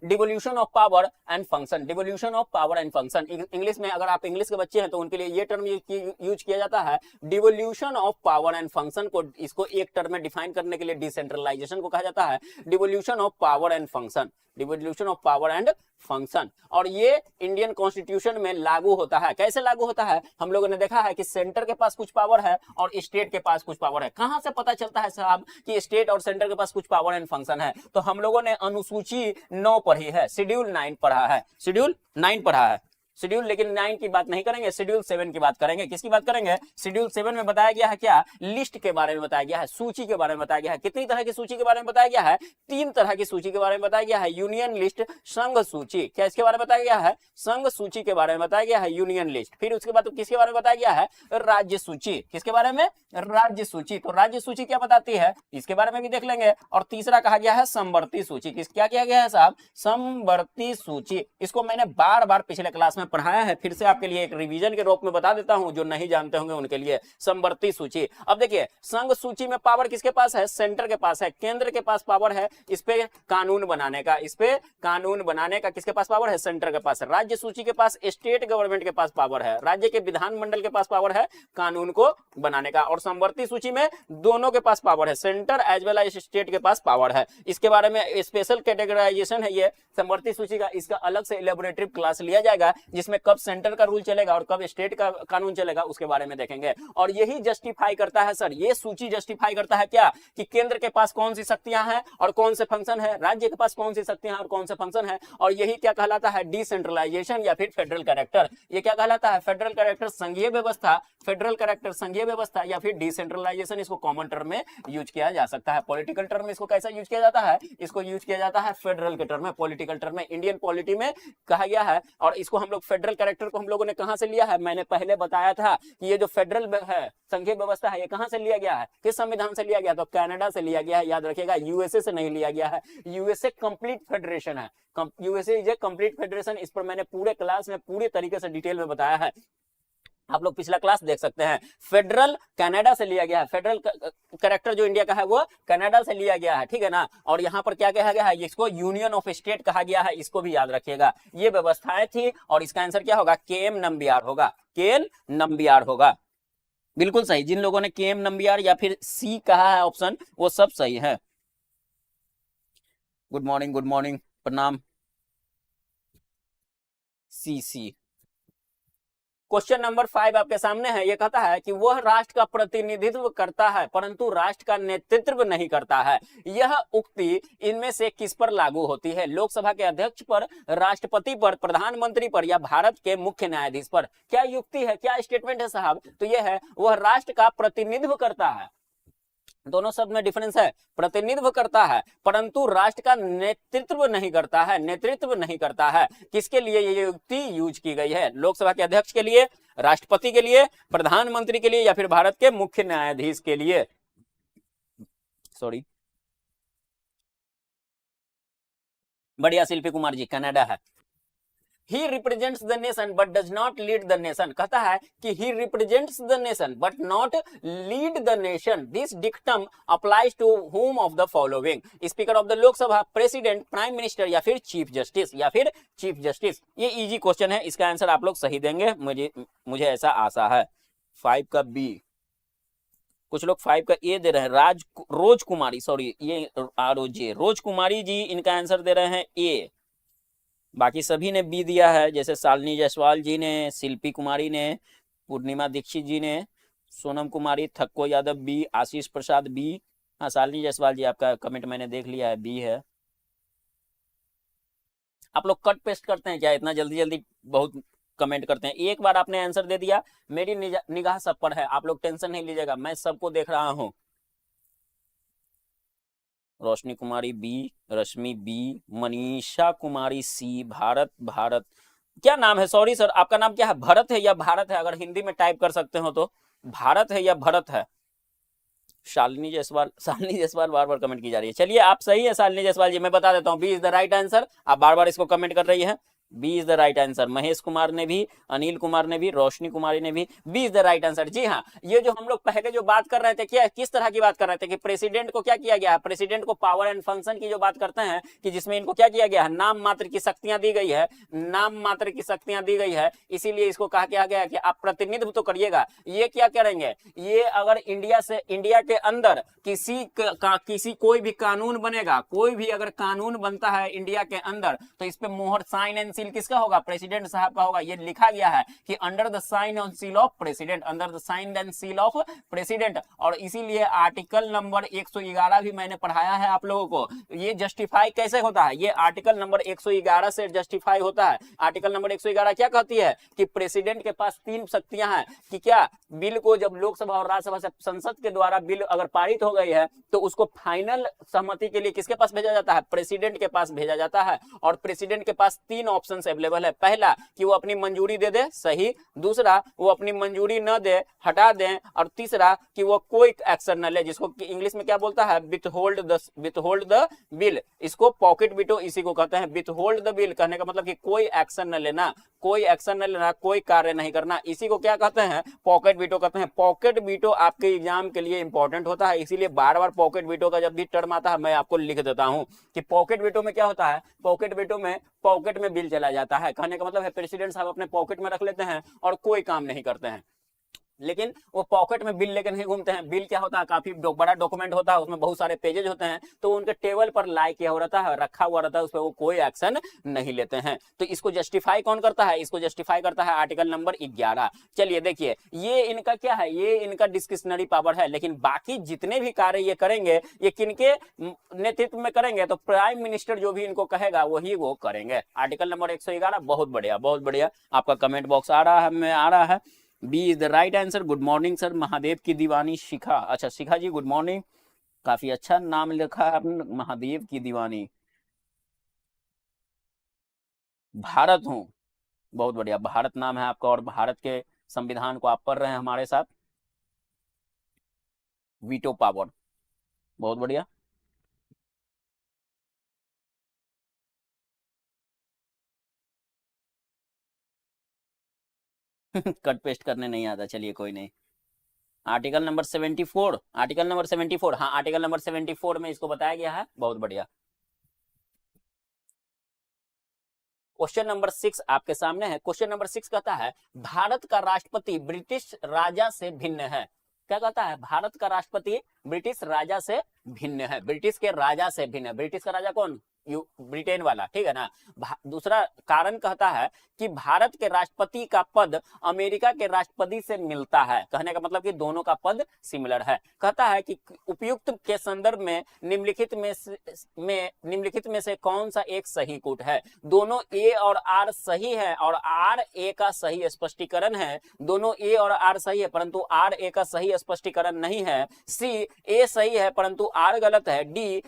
devolution of power and function, devolution of power and function. English में अगर आप इंग्लिश के बच्चे हैं तो उनके लिए ये टर्म यूज किया जाता है, devolution of power and function को, इसको एक टर्म में डिफाइन करने के लिए डिसेंट्रलाइजेशन को कहा जाता है devolution of power and function, devolution of power and function. और ये इंडियन कॉन्स्टिट्यूशन में लागू होता है। कैसे लागू होता है, हम लोगों ने देखा है कि सेंटर के पास कुछ पावर है और स्टेट के पास कुछ पावर है। कहां से पता चलता है साहब कि स्टेट और सेंटर के पास कुछ पावर एंड फंक्शन है, तो हम लोगों ने अनुसूची 9 पढ़ी है, शेड्यूल 9 पढ़ा है, शेड्यूल 9 पढ़ा है, शेड्यूल, लेकिन 9 की बात नहीं करेंगे, शेड्यूल 7 की बात करेंगे। किसकी बात करेंगे, शेड्यूल 7 में बताया गया है क्या, लिस्ट के बारे में बताया गया है, सूची के बारे में बताया गया है। कितनी तरह की सूची के बारे में बताया गया है, 3 तरह की सूची के बारे में बताया गया है, यूनियन लिस्ट, संघ सूची। क्या इसके बारे में बताया गया है, संघ सूची के बारे में बताया गया है, यूनियन लिस्ट। फिर उसके बाद किसके बारे में बताया गया है, राज्य सूची। किसके बारे में, राज्य सूची। तो राज्य सूची क्या बताती है, इसके बारे में भी देख लेंगे। और तीसरा कहा गया है समवर्ती सूची। क्या किया गया है साहब, समवर्ती सूची। इसको मैंने बार बार पिछले क्लास में पढ़ाया है, फिर से आपके लिए एक रिवीजन के रूप में बता देता हूं, जो नहीं जानते होंगे उनके लिए। समवर्ती सूची। अब देखिए, संघ सूची में पावर किसके पास है, सेंटर के पास है, केंद्र के पास पावर है इस पे कानून बनाने का, इस पे कानून बनाने का किसके पास पावर है, सेंटर के पास है। राज्य सूची के पास स्टेट गवर्नमेंट के पास पावर है, राज्य के विधानमंडल के पास पावर है कानून को बनाने का। और समवर्ती सूची में दोनों के पास पावर है, centre as well as state के पास पावर है। इसके बारे में स्पेशल कैटेगराइजेशन है ये समवर्ती सूची का, इसका अलग से इलेबोरेटिव क्लास लिया जाएगा, जिसमें कब सेंटर का रूल चलेगा और कब स्टेट का कानून चलेगा उसके बारे में देखेंगे। और यही जस्टिफाई करता है सर, ये सूची जस्टिफाई करता है क्या, कि केंद्र के पास कौन सी शक्तियां हैं और कौन से फंक्शन है, राज्य के पास कौन सी शक्तियां हैं और कौन से फंक्शन है। और यही क्या कहलाता है, डिसेंट्रलाइजेशन या फिर फेडरल कैरेक्टर। ये क्या कहलाता है, फेडरल कैरेक्टर संघीय व्यवस्था, फेडरल कैरेक्टर संघीय व्यवस्था या फिर डिसेंट्रलाइजेशन। इसको कॉमन टर्म में यूज किया जा सकता है। पॉलिटिकल टर्म में इसको कैसा यूज किया जाता है, इसको यूज किया जाता है फेडरल के टर्म में, पॉलिटिकल टर्म में, इंडियन पॉलिटी में कहा गया है। और इसको हम लोग फेडरल कैरेक्टर को हम लोगों ने कहां से लिया है, मैंने पहले बताया था कि ये जो फेडरल है संघीय व्यवस्था है, ये कहां से लिया गया है, किस संविधान से लिया गया, तो कनाडा से लिया गया है। याद रखिएगा, यूएसए से नहीं लिया गया है। यूएसए कंप्लीट फेडरेशन है, USA is a complete federation. इस पर मैंने पूरे क्लास में पूरे तरीके से डिटेल में बताया है, आप लोग पिछला क्लास देख सकते हैं। फेडरल कनाडा से लिया गया है, फेडरल कैरेक्टर जो इंडिया का है वो कनाडा से लिया गया है, ठीक है ना। और यहाँ पर क्या कहा गया है, इसको यूनियन ऑफ स्टेट कहा गया है, इसको भी याद रखिएगा। ये व्यवस्थाएं थी और इसका आंसर क्या होगा, केएम नंबियार होगा, केएल नंबियार होगा। बिल्कुल सही, जिन लोगों ने केएम नंबियार या फिर सी कहा है ऑप्शन, वो सब सही है। गुड मॉर्निंग, प्रणाम। सी क्वेश्चन नंबर 5 आपके सामने है। यह कहता है कि वह राष्ट्र का प्रतिनिधित्व करता है परंतु राष्ट्र का नेतृत्व नहीं करता है। यह उक्ति इनमें से किस पर लागू होती है, लोकसभा के अध्यक्ष पर, राष्ट्रपति पर, प्रधानमंत्री पर या भारत के मुख्य न्यायाधीश पर। क्या युक्ति है, क्या स्टेटमेंट है साहब, तो यह है वह राष्ट्र का प्रतिनिधित्व करता है। दोनों शब्द में डिफरेंस है, प्रतिनिधित्व करता है परंतु राष्ट्र का नेतृत्व नहीं करता है, नेतृत्व नहीं करता है। किसके लिए ये युक्ति यूज की गई है, लोकसभा के अध्यक्ष के लिए, राष्ट्रपति के लिए, प्रधानमंत्री के लिए या फिर भारत के मुख्य न्यायाधीश के लिए। सॉरी, बढ़िया शिल्पी कुमार जी, कनाडा है। He represents the nation but does not lead the nation। कहता है कि he represents the nation but not lead the nation। This dictum applies to whom of the following? Speaker of the लोक सभा, president, prime minister या फिर chief justice, या फिर chief justice. ये इजी क्वेश्चन है, इसका आंसर आप लोग सही देंगे, मुझे ऐसा आशा है। 5 का बी, कुछ लोग 5 का ए दे रहे हैं, रोज कुमारी, सॉरी ये ROJ, रोज कुमारी जी इनका आंसर दे रहे हैं ए। बाकी सभी ने बी दिया है, जैसे शालिनी जायसवाल जी ने, शिल्पी कुमारी ने, पूर्णिमा दीक्षित जी ने, सोनम कुमारी, थक्को यादव बी, आशीष प्रसाद बी। हाँ शालिनी जायसवाल जी, आपका कमेंट मैंने देख लिया है, बी है। आप लोग कट पेस्ट करते हैं क्या, इतना जल्दी जल्दी बहुत कमेंट करते हैं। एक बार आपने आंसर दे दिया, मेरी निगाह सब पर है, आप लोग टेंशन नहीं लीजिएगा, मैं सबको देख रहा हूँ। रोशनी कुमारी बी, रश्मि बी, मनीषा कुमारी सी, भारत क्या नाम है, सॉरी सर आपका नाम क्या है, भरत है या भारत है, अगर हिंदी में टाइप कर सकते हो तो, भारत है या भरत है। शालिनी जायसवाल बार बार कमेंट की जा रही है। चलिए आप सही है शालिनी जायसवाल जी, मैं बता देता हूँ, B is the right answer. आप बार बार इसको कमेंट कर रही है, B is the right answer. Mahesh Kumar ने भी, अनिल कुमार ने भी, रोशनी कुमारी ने भी, B is the right answer. जी हाँ, ये जो हम लोग पहले जो बात कर रहे थे, क्या किस तरह की बात कर रहे थे, कि प्रेसिडेंट को क्या किया गया है, प्रेसिडेंट को पावर एंड फंक्शन की जो बात करते हैं, कि जिसमें इनको क्या किया गया है, नाम मात्र की शक्तियां दी गई है, नाम मात्र की शक्तियां दी गई है, इसीलिए इसको कहा गया है कि आप प्रतिनिधित्व तो करिएगा। ये क्या करेंगे, ये अगर इंडिया के अंदर किसी कोई भी कानून बनेगा, कोई भी अगर कानून बनता है इंडिया के अंदर, तो इस पे मोहर, साइन एंड सील किसका होगा, प्रेसिडेंट साहब का होगा। ये लिखा गया है कि under the sign and seal of president, under the sign and seal of president. और इसीलिए आर्टिकल नंबर 111 भी मैंने पढ़ाया है आप लोगों को। ये जस्टिफाई कैसे होता है, ये आर्टिकल नंबर 111 से जस्टिफाई होता है। आर्टिकल नंबर 111 क्या कहती है, कि प्रेसिडेंट के पास 3 शक्तियां हैं, कि क्या बिल को जब लोकसभा और राज्यसभा से, संसद के द्वारा बिल अगर पारित हो गई है, तो उसको फाइनल सहमति के लिए किसके पास भेजा जाता है, प्रेसिडेंट के पास भेजा जाता है। और प्रेसिडेंट के पास 3 ऑप्शंस अवेलेबल है। पहला कि वो अपनी मंजूरी दे दे, सही। दूसरा वो अपनी मंजूरी न दे, हटा दें। और तीसरा कि वो कोई एक्शन न ले, जिसको इंग्लिश में क्या बोलता है, विथहोल्ड द बिल। इसको पॉकेट वीटो इसी को कहते हैं। विथहोल्ड द बिल कहने का मतलब कि कोई एक्शन न लेना, कोई एक्शन न लेना, कोई कार्य नहीं करना, इसी को क्या कहते हैं, पॉकेट वीटो कहते हैं। पॉकेट वीटो आपके एग्जाम के लिए इंपॉर्टेंट होता है, इसीलिए बार बार पॉकेट वीटो का जब भी टर्म आता है मैं आपको लिख देता हूं कि पॉकेट वीटो में क्या होता है। पॉकेट वीटो में पॉकेट में बिल चला जाता है, कहने का मतलब है प्रेसिडेंट साहब अपने पॉकेट में रख लेते हैं और कोई काम नहीं करते हैं। लेकिन वो पॉकेट में बिल लेकर नहीं घूमते हैं। बिल क्या होता है, काफी बड़ा डॉक्यूमेंट होता है, उसमें बहुत सारे पेजेज होते हैं, तो उनके टेबल पर लाई किया हुआ रहता है, रखा हुआ रहता है, उस पर वो कोई एक्शन नहीं लेते हैं। तो इसको जस्टिफाई कौन करता है, इसको जस्टिफाई करता है आर्टिकल नंबर 11। चलिए देखिए, ये इनका क्या है, ये इनका डिस्क्रिशनरी पावर है, लेकिन बाकी जितने भी कार्य ये करेंगे ये किनके नेतृत्व में करेंगे, तो प्राइम मिनिस्टर जो भी इनको कहेगा वही वो करेंगे। Article number 111। बहुत बढ़िया, बहुत बढ़िया, आपका कमेंट बॉक्स आ रहा है, में आ रहा है। B is the right answer. Good morning sir. Mahadev की दीवानी शिखा, अच्छा शिखा जी गुड मॉर्निंग, काफी अच्छा नाम लिखा है आपने, महादेव की दीवानी। भारत हूँ, बहुत बढ़िया, भारत नाम है आपका, और भारत के संविधान को आप पढ़ रहे हैं हमारे साथ। वीटो पावर, बहुत बढ़िया। कट पेस्ट करने नहीं आता, चलिए कोई नहीं। आर्टिकल नंबर 74, आर्टिकल नंबर 74, हाँ आर्टिकल नंबर 74 में इसको बताया गया है, बहुत बढ़िया। क्वेश्चन नंबर 6 आपके सामने है। क्वेश्चन नंबर 6 कहता है भारत का राष्ट्रपति ब्रिटिश राजा से भिन्न है। क्या कहता है, भारत का राष्ट्रपति ब्रिटिश राजा से भिन्न है। ब्रिटिश के राजा से भिन्न है। ब्रिटिश का राजा कौन, ब्रिटेन वाला, ठीक है ना। दूसरा कारण कहता है कि भारत के राष्ट्रपति का पद अमेरिका के राष्ट्रपति से मिलता है। कहने का मतलब कि दोनों का पद सिमिलर है। कहता है कि उपयुक्त के संदर्भ में निम्नलिखित में से कौन सा एक सही कूट है। दोनों ए और आर सही है और आर ए का सही स्पष्टीकरण है। दोनों ए और आर सही है परंतु आर ए का सही स्पष्टीकरण नहीं है। सी ए सही है परंतु आर गलत है। डी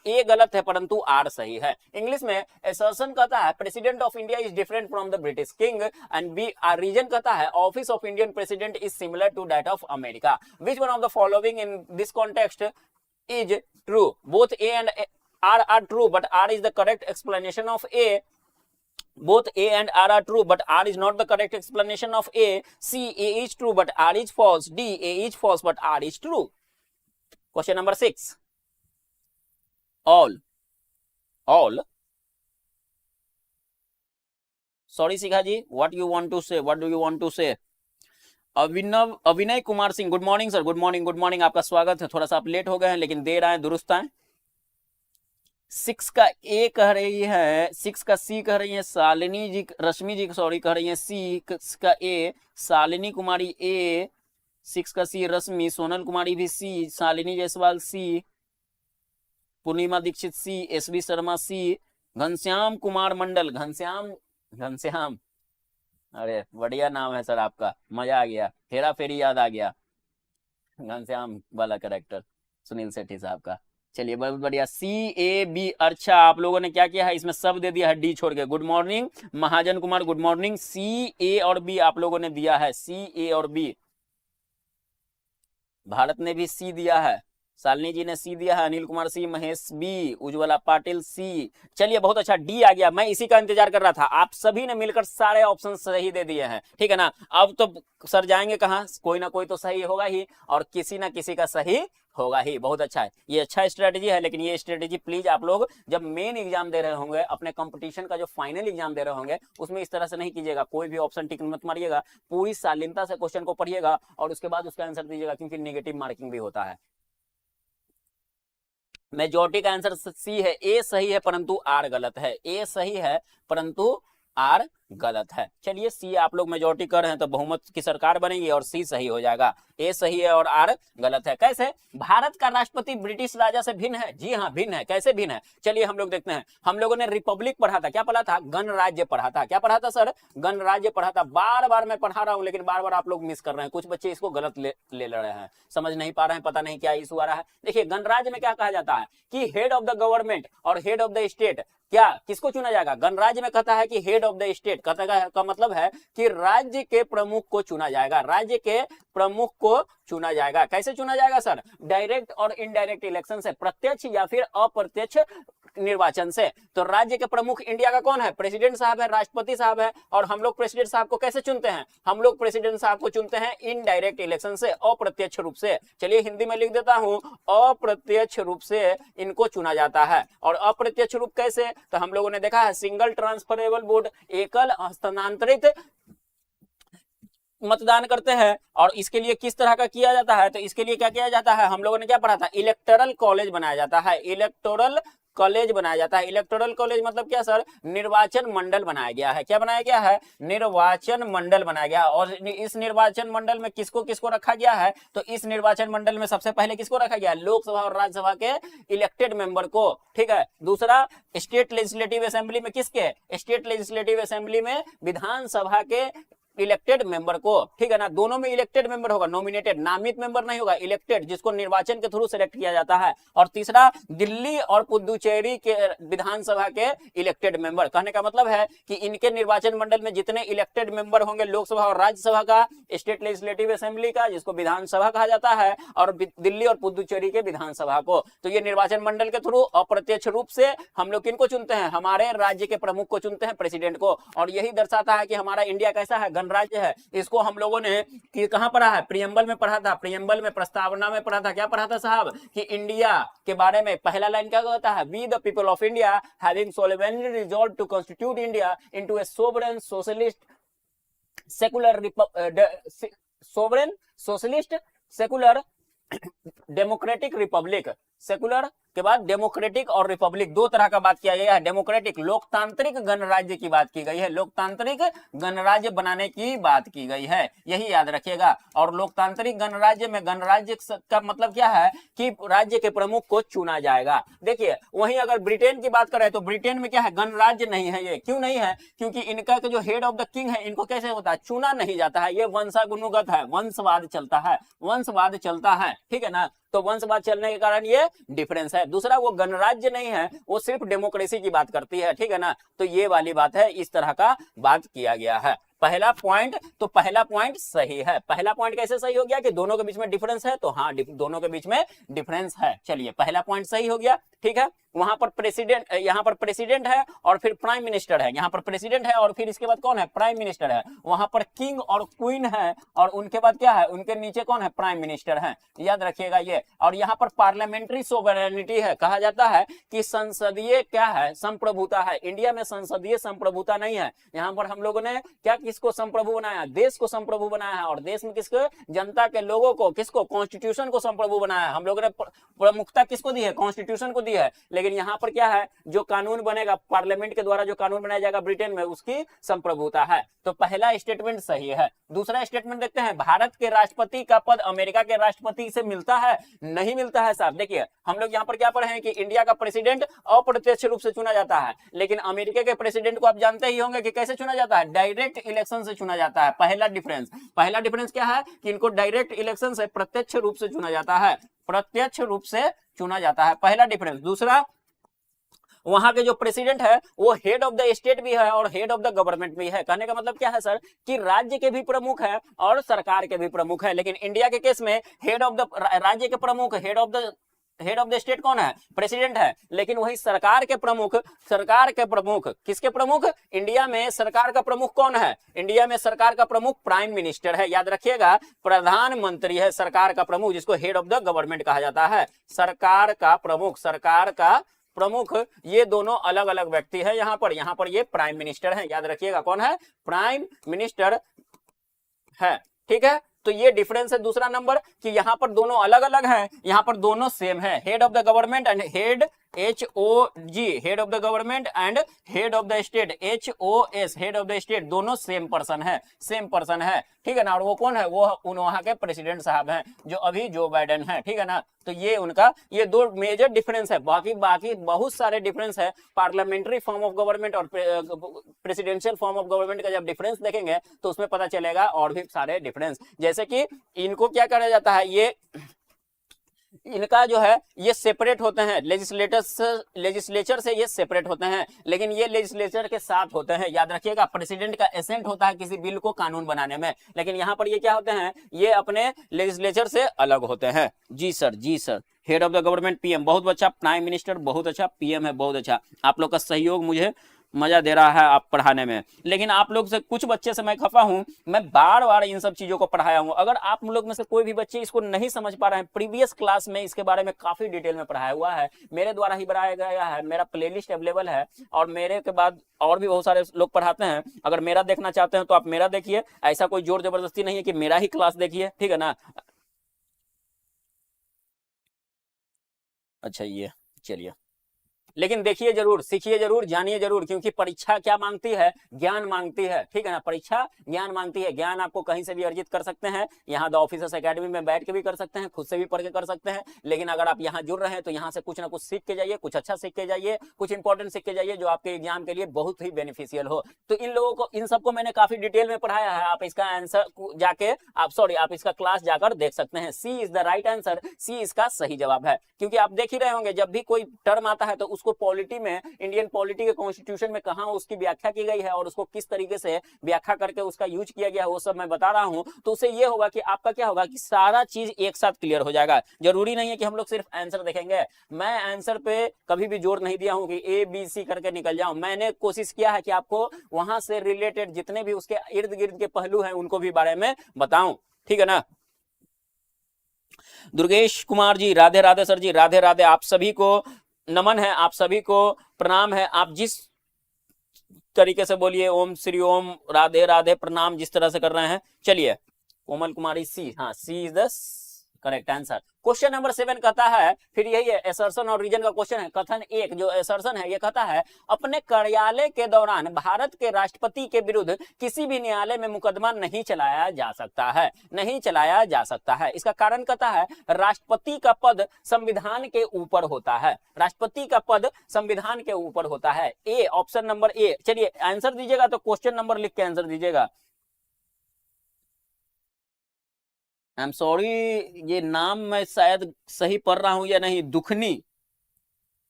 ए गलत है परंतु आर सही है। इंग्लिश में असर्शन कहता है president of India is different from the British king, and B reason कहता है office of Indian president is similar to that of America. Which one of the following in this context is true? Both A and R are true, but R is the correct explanation of A. Both A and R are true, but R is not the correct explanation of A. C, A is true, but R is false. D, A is false, but R is true. Question number 6. All. Sorry, Sikha ji, what you want to say? What do you want to say? Avinay Kumar Singh, good morning sir. Good morning, good morning, आपका स्वागत है। थोड़ा सा आप late हो गए हैं लेकिन देर आए दुरुस्त आए। 6 का ए कह रही है, 6 का सी कह रही है शालिनी जी, रश्मि जी सॉरी कह रही है सी का ए, शालिनी कुमारी ए, 6 का सी रश्मि, सोनल कुमारी भी सी, शालिनी जायसवाल सी, पूर्णिमा दीक्षित सी, एसबी शर्मा सी, घनश्याम कुमार मंडल, घनश्याम, अरे बढ़िया नाम है सर आपका, मजा आ गया, हेरा फेरी याद आ गया, घनश्याम वाला कैरेक्टर सुनील शेट्टी साहब का। चलिए बहुत बढ़िया। सी ए बी, अच्छा आप लोगों ने क्या किया है, इसमें सब दे दिया है डी छोड़ के। गुड मॉर्निंग महाजन कुमार, गुड मॉर्निंग। सी ए और बी आप लोगों ने दिया है, सी ए और बी। भारत ने भी सी दिया है, शालिनी जी ने सी दिया है, अनिल कुमार सी, महेश बी, उज्ज्वला पाटिल सी। चलिए बहुत अच्छा, डी आ गया, मैं इसी का इंतजार कर रहा था। आप सभी ने मिलकर सारे ऑप्शन सही दे दिए हैं, ठीक है ना। अब तो सर जाएंगे कहाँ, कोई ना कोई तो सही होगा ही और किसी ना किसी का सही होगा ही। बहुत अच्छा है, ये अच्छा स्ट्रेटेजी है, लेकिन ये स्ट्रेटेजी प्लीज आप लोग जब मेन एग्जाम दे रहे होंगे, अपने कंपटीशन का जो फाइनल एग्जाम दे रहे होंगे, उसमें इस तरह से नहीं कीजिएगा। कोई भी ऑप्शन टिक मत मारिएगा, पूरी शालीनता से क्वेश्चन को पढ़िएगा और उसके बाद उसका आंसर दीजिएगा, क्योंकि नेगेटिव मार्किंग भी होता है। मेजोरिटी का आंसर सी है, ए सही है परंतु आर गलत है। ए सही है परंतु आर गलत है। चलिए सी आप लोग मेजोरिटी कर रहे हैं तो बहुमत की सरकार बनेगी और सी सही हो जाएगा। ए सही है और आर गलत है। कैसे, भारत का राष्ट्रपति ब्रिटिश राजा से भिन्न है। जी हाँ भिन्न है, कैसे भिन्न है, चलिए हम लोग देखते हैं। हम लोगों ने रिपब्लिक पढ़ा था, क्या पढ़ा था, गणराज्य पढ़ा था। क्या पढ़ा था सर, गणराज्य पढ़ा था। बार बार मैं पढ़ा रहा हूं लेकिन बार बार आप लोग मिस कर रहे हैं, कुछ बच्चे इसको गलत ले रहे हैं, समझ नहीं पा रहे हैं, पता नहीं क्या इशू आ रहा है। देखिए गणराज्य में क्या कहा जाता है कि हेड ऑफ द गवर्नमेंट और हेड ऑफ द स्टेट, क्या किसको चुना जाएगा, गणराज्य में कहता है कि हेड ऑफ द स्टेट, कहता का मतलब है कि राज्य के प्रमुख को चुना जाएगा, राज्य के प्रमुख को चुना जाएगा। कैसे चुना जाएगा सर, डायरेक्ट और इनडायरेक्ट इलेक्शन से, प्रत्यक्ष या फिर अप्रत्यक्ष निर्वाचन से। तो राज्य के प्रमुख इंडिया का कौन है, प्रेसिडेंट साहब है, राष्ट्रपति साहब है। और हम लोग प्रेसिडेंट साहब को कैसे चुनते हैं, हम लोग प्रेसिडेंट साहब को चुनते हैं इनडायरेक्ट इलेक्शन से, अप्रत्यक्ष रूप से। चलिए हिंदी में लिख देता हूं, अप्रत्यक्ष रूप से इनको चुना जाता है। और अप्रत्यक्ष रूप कैसे, तो हम लोगों ने देखा है सिंगल ट्रांसफरेबल वोट, एकल हस्तांतरित मतदान करते हैं। और इसके लिए किस तरह का किया जाता है, तो इसके लिए क्या किया जाता है, हम लोगों ने क्या पढ़ा था, इलेक्टोरल कॉलेज बनाया जाता है, इलेक्टोरल कॉलेज बनाया जाता है। इलेक्टोरल कॉलेज मतलब क्या सर, निर्वाचन मंडल बनाया गया है। क्या बनाया गया है, निर्वाचन मंडल बनाया गया है। और इस निर्वाचन मंडल में किसको किसको रखा गया है, तो इस निर्वाचन मंडल में सबसे पहले किसको रखा गया, लोकसभा और राज्यसभा के इलेक्टेड मेंबर को, ठीक है। दूसरा, स्टेट लेजिस्लेटिव असेंबली में किसके, स्टेट लेजिस्लेटिव असेंबली में विधानसभा के इलेक्टेड मेंबर को, ठीक है ना। दोनों में इलेक्टेड मेंबर होगा, नॉमिनेटेड, नामित मेंबर नहीं होगा, इलेक्टेड, जिसको निर्वाचन के थ्रू सिलेक्ट किया जाता है। और तीसरा, दिल्ली और पुदुचेरी के विधानसभा के इलेक्टेड मेंबर। कहने का मतलब है कि इनके निर्वाचन मंडल में जितने इलेक्टेड मेंबर होंगे, लोकसभा और राज्यसभा का, स्टेट लेजिस्लेटिव असेंबली का जिसको विधानसभा कहा जाता है, और दिल्ली और पुदुचेरी के विधानसभा को, तो ये निर्वाचन मंडल के थ्रू अप्रत्यक्ष रूप से हम लोग किनको चुनते हैं, हमारे राज्य के प्रमुख को चुनते हैं, प्रेसिडेंट को। और यही दर्शाता है कि हमारा इंडिया कैसा है, गणराज्य है। इसको हम लोगों ने कहां पढ़ा है, प्रियम्बल में पढ़ा था, प्रियम्बल में, प्रस्तावना में पढ़ा था। क्या पढ़ा था साहब, कि इंडिया के बारे में पहला लाइन क्या कहता है, we the people of India having solemnly resolve to constitute India into a sovereign socialist secular sovereign socialist secular democratic republic. Secular के बाद डेमोक्रेटिक और रिपब्लिक, दो तरह का बात किया गया है। डेमोक्रेटिक लोकतांत्रिक गणराज्य की बात की गई है, लोकतांत्रिक गणराज्य बनाने की बात की गई है, यही याद रखिएगा। और लोकतांत्रिक गणराज्य में गणराज्य का मतलब क्या है, कि राज्य के प्रमुख को चुना जाएगा। देखिए, वहीं अगर ब्रिटेन की बात करें तो ब्रिटेन में क्या है, गणराज्य नहीं है। ये क्यों नहीं है, क्योंकि इनका जो हेड ऑफ द किंग है, इनको कैसे होता है, चुना नहीं जाता है। ये वंशानुगत है, वंशवाद चलता है, वंशवाद चलता है, ठीक है ना। तो वंशवाद चलने के कारण ये डिफरेंस है। दूसरा, वो गणराज्य नहीं है, वो सिर्फ डेमोक्रेसी की बात करती है, ठीक है ना। तो ये वाली बात है, इस तरह का बात किया गया है। पहला पॉइंट, तो पहला पॉइंट सही है। पहला पॉइंट कैसे सही हो गया, कि दोनों के बीच में डिफरेंस है, तो हाँ, दोनों के बीच में डिफरेंस है। चलिए, पहला पॉइंट सही हो गया, ठीक है। वहां पर प्रेसिडेंट, यहाँ पर प्रेसिडेंट है और फिर प्राइम मिनिस्टर है, यहाँ पर प्रेसिडेंट है और फिर इसके बाद कौन है, प्राइम मिनिस्टर है। वहां पर किंग और क्वीन है और उनके बाद क्या है, उनके नीचे कौन है, प्राइम मिनिस्टर है, याद रखिएगा ये। और यहाँ पर पार्लियामेंट्री सोवरेनिटी है, कहा जाता है कि संसदीय क्या है, संप्रभुता है। इंडिया में संसदीय संप्रभुता नहीं है। यहाँ पर हम लोगों ने क्या, किसको संप्रभु बनाया, देश को संप्रभु बनाया है। और देश में किसको, जनता के लोगों को, किसको, कॉन्स्टिट्यूशन को संप्रभु बनाया है। हम लोगों ने प्रमुखता किसको दी है, कॉन्स्टिट्यूशन को दी है। लेकिन यहाँ पर क्या है, जो कानून बनेगा पार्लियामेंट के द्वारा, जो कानून बनाया जाएगा ब्रिटेन में, उसकी संप्रभुता है। तो पहला स्टेटमेंट सही है। दूसरा स्टेटमेंट देखते हैं, भारत के राष्ट्रपति का पद अमेरिका के राष्ट्रपति से मिलता है, नहीं मिलता है साहब। देखिए, हम लोग यहाँ पर क्या पढ़े हैं कि इंडिया का प्रेसिडेंट अप्रत्यक्ष रूप से चुना जाता है, लेकिन अमेरिका के प्रेसिडेंट को आप जानते ही होंगे कि कैसे चुना जाता है, डायरेक्ट इलेक्शन से चुना जाता है। पहला डिफरेंस क्या है, कि इनको डायरेक्ट इलेक्शन से, प्रत्यक्ष रूप से चुना जाता है, प्रत्यक्ष रूप से चुना जाता है, पहला डिफरेंस। दूसरा, वहां के जो प्रेसिडेंट है वो हेड ऑफ द स्टेट भी है और हेड ऑफ द गवर्नमेंट भी है। कहने का मतलब क्या है सर, कि राज्य के भी प्रमुख है और सरकार के भी प्रमुख है। लेकिन इंडिया के केस में हेड ऑफ द राज्य के प्रमुख, हेड ऑफ द स्टेट कौन है, प्रेसिडेंट है। लेकिन वही सरकार के प्रमुख किसके प्रमुख, इंडिया में सरकार का प्रमुख कौन है, इंडिया में सरकार का प्रमुख प्राइम मिनिस्टर है। याद रखिएगा, प्रधानमंत्री है सरकार का प्रमुख, जिसको हेड ऑफ द गवर्नमेंट कहा जाता है। सरकार का प्रमुख, ये दोनों अलग अलग व्यक्ति है। यहाँ पर ये प्राइम मिनिस्टर है। याद रखिएगा, कौन है, प्राइम मिनिस्टर है, ठीक है। तो ये डिफरेंस है दूसरा नंबर, कि यहाँ पर दोनों अलग अलग हैं, यहाँ पर दोनों सेम है। Head of the government and head, HOG, head of the government and head of the state, HOS, head of the state, दोनों सेम पर्सन है, ठीक है ना। और वो कौन है, वो वहां के प्रेसिडेंट साहब हैं, जो अभी जो बाइडेन है, ठीक है ना। तो ये उनका, ये दो मेजर डिफरेंस है। बाकी बहुत सारे डिफरेंस है। पार्लियामेंट्री फॉर्म ऑफ गवर्नमेंट और प्रेसिडेंशियल फॉर्म ऑफ गवर्नमेंट का जब डिफरेंस देखेंगे तो उसमें पता चलेगा और भी सारे डिफरेंस। जैसे कि इनको क्या करा जाता है, ये इनका जो है ये सेपरेट होते हैं, लेजिस्लेचर से ये सेपरेट होते हैं, लेकिन ये लेजिस्लेचर के साथ होते हैं। याद रखिएगा, प्रेसिडेंट का एसेंट होता है किसी बिल को कानून बनाने में, लेकिन यहाँ पर ये क्या होते हैं, ये अपने लेजिस्लेचर से अलग होते हैं। जी sir. Head of the government PM, बहुत अच्छा। प्राइम मिनिस्टर बहुत अच्छा, PM है बहुत अच्छा। आप लोग का सहयोग मुझे मजा दे रहा है आप पढ़ाने में, लेकिन आप लोग से कुछ बच्चे से मैं खफा हूं, मैं बार बार इन सब चीजों को पढ़ाया हूं। अगर आप लोग में से कोई भी बच्चे इसको नहीं समझ पा रहे हैं, प्रीवियस क्लास में इसके बारे में काफी डिटेल में पढ़ाया हुआ है, मेरे द्वारा ही बनाया गया है, मेरा प्लेलिस्ट अवेलेबल है, और मेरे के बाद और भी बहुत सारे लोग पढ़ाते हैं। अगर मेरा देखना चाहते हैं तो आप मेरा देखिए, ऐसा कोई जोर जबरदस्ती नहीं है कि मेरा ही क्लास देखिए, ठीक है ना। अच्छा ये चलिए, लेकिन देखिए जरूर, सीखिए जरूर, जानिए जरूर, क्योंकि परीक्षा क्या मांगती है, ज्ञान मांगती है, ठीक है ना। परीक्षा ज्ञान मांगती है, ज्ञान आपको कहीं से भी अर्जित कर सकते हैं, यहाँ द ऑफिसर्स एकेडमी में बैठ के भी कर सकते हैं, खुद से भी पढ़ के कर सकते हैं, लेकिन अगर आप यहाँ जुड़ रहे हैं तो यहाँ से कुछ ना कुछ सीख के जाइए, कुछ अच्छा सीख के जाइए, कुछ इंपॉर्टेंट सीख के जाइए जो आपके एग्जाम के लिए बहुत ही बेनिफिशियल हो। तो इन लोगों को, इन सबको मैंने काफी डिटेल में पढ़ाया है, आप इसका आंसर जाके आप इसका क्लास जाकर देख सकते हैं। सी इज द राइट आंसर, सी इसका सही जवाब है। क्योंकि आप देख ही रहे होंगे जब भी कोई टर्म आता है तो उसको पॉलिटी में, इंडियन पॉलिटी के कॉन्स्टिट्यूशन में कहां उसकी व्याख्या की गई है और उसको किस तरीके से व्याख्या करके उसका यूज किया गया है, वो सब मैं बता रहा हूं। तो उससे ये होगा कि आपका क्या होगा कि सारा चीज एक साथ क्लियर हो जाएगा। जरूरी नहीं है कि हम लोग सिर्फ आंसर देखेंगे, मैं आंसर पे कभी भी जोर नहीं दिया हूं कि ए बी सी करके निकल जाऊं। मैंने कोशिश किया है कि आपको वहां से रिलेटेड जितने भी उसके इर्द गिर्द के पहलू हैं उनको भी बारे में बताऊं, ठीक है ना। दुर्गेश कुमार जी राधे राधे सर जी, राधे राधे, आप सभी को नमन है, आप सभी को प्रणाम है। आप जिस तरीके से बोलिए ओम श्री ओम, राधे राधे, प्रणाम, जिस तरह से कर रहे हैं। चलिए, कोमल कुमारी सी, हाँ C is the correct answer. Question number 7 कहता है, फिर यही है एसर्शन और रीजन का क्वेश्चन है। कथन 1 जो एसर्शन है ये कहता है अपने कार्यालय के दौरान भारत के राष्ट्रपति के विरुद्ध किसी भी न्यायालय में मुकदमा नहीं चलाया जा सकता है, नहीं चलाया जा सकता है। इसका कारण कहता है राष्ट्रपति का पद संविधान के ऊपर होता है, राष्ट्रपति का पद संविधान के ऊपर होता है। ए, ऑप्शन नंबर ए। चलिए आंसर दीजिएगा तो क्वेश्चन नंबर लिख के आंसर दीजिएगा। आई एम सॉरी, ये नाम मैं शायद सही पढ़ रहा हूं या नहीं, दुखनी।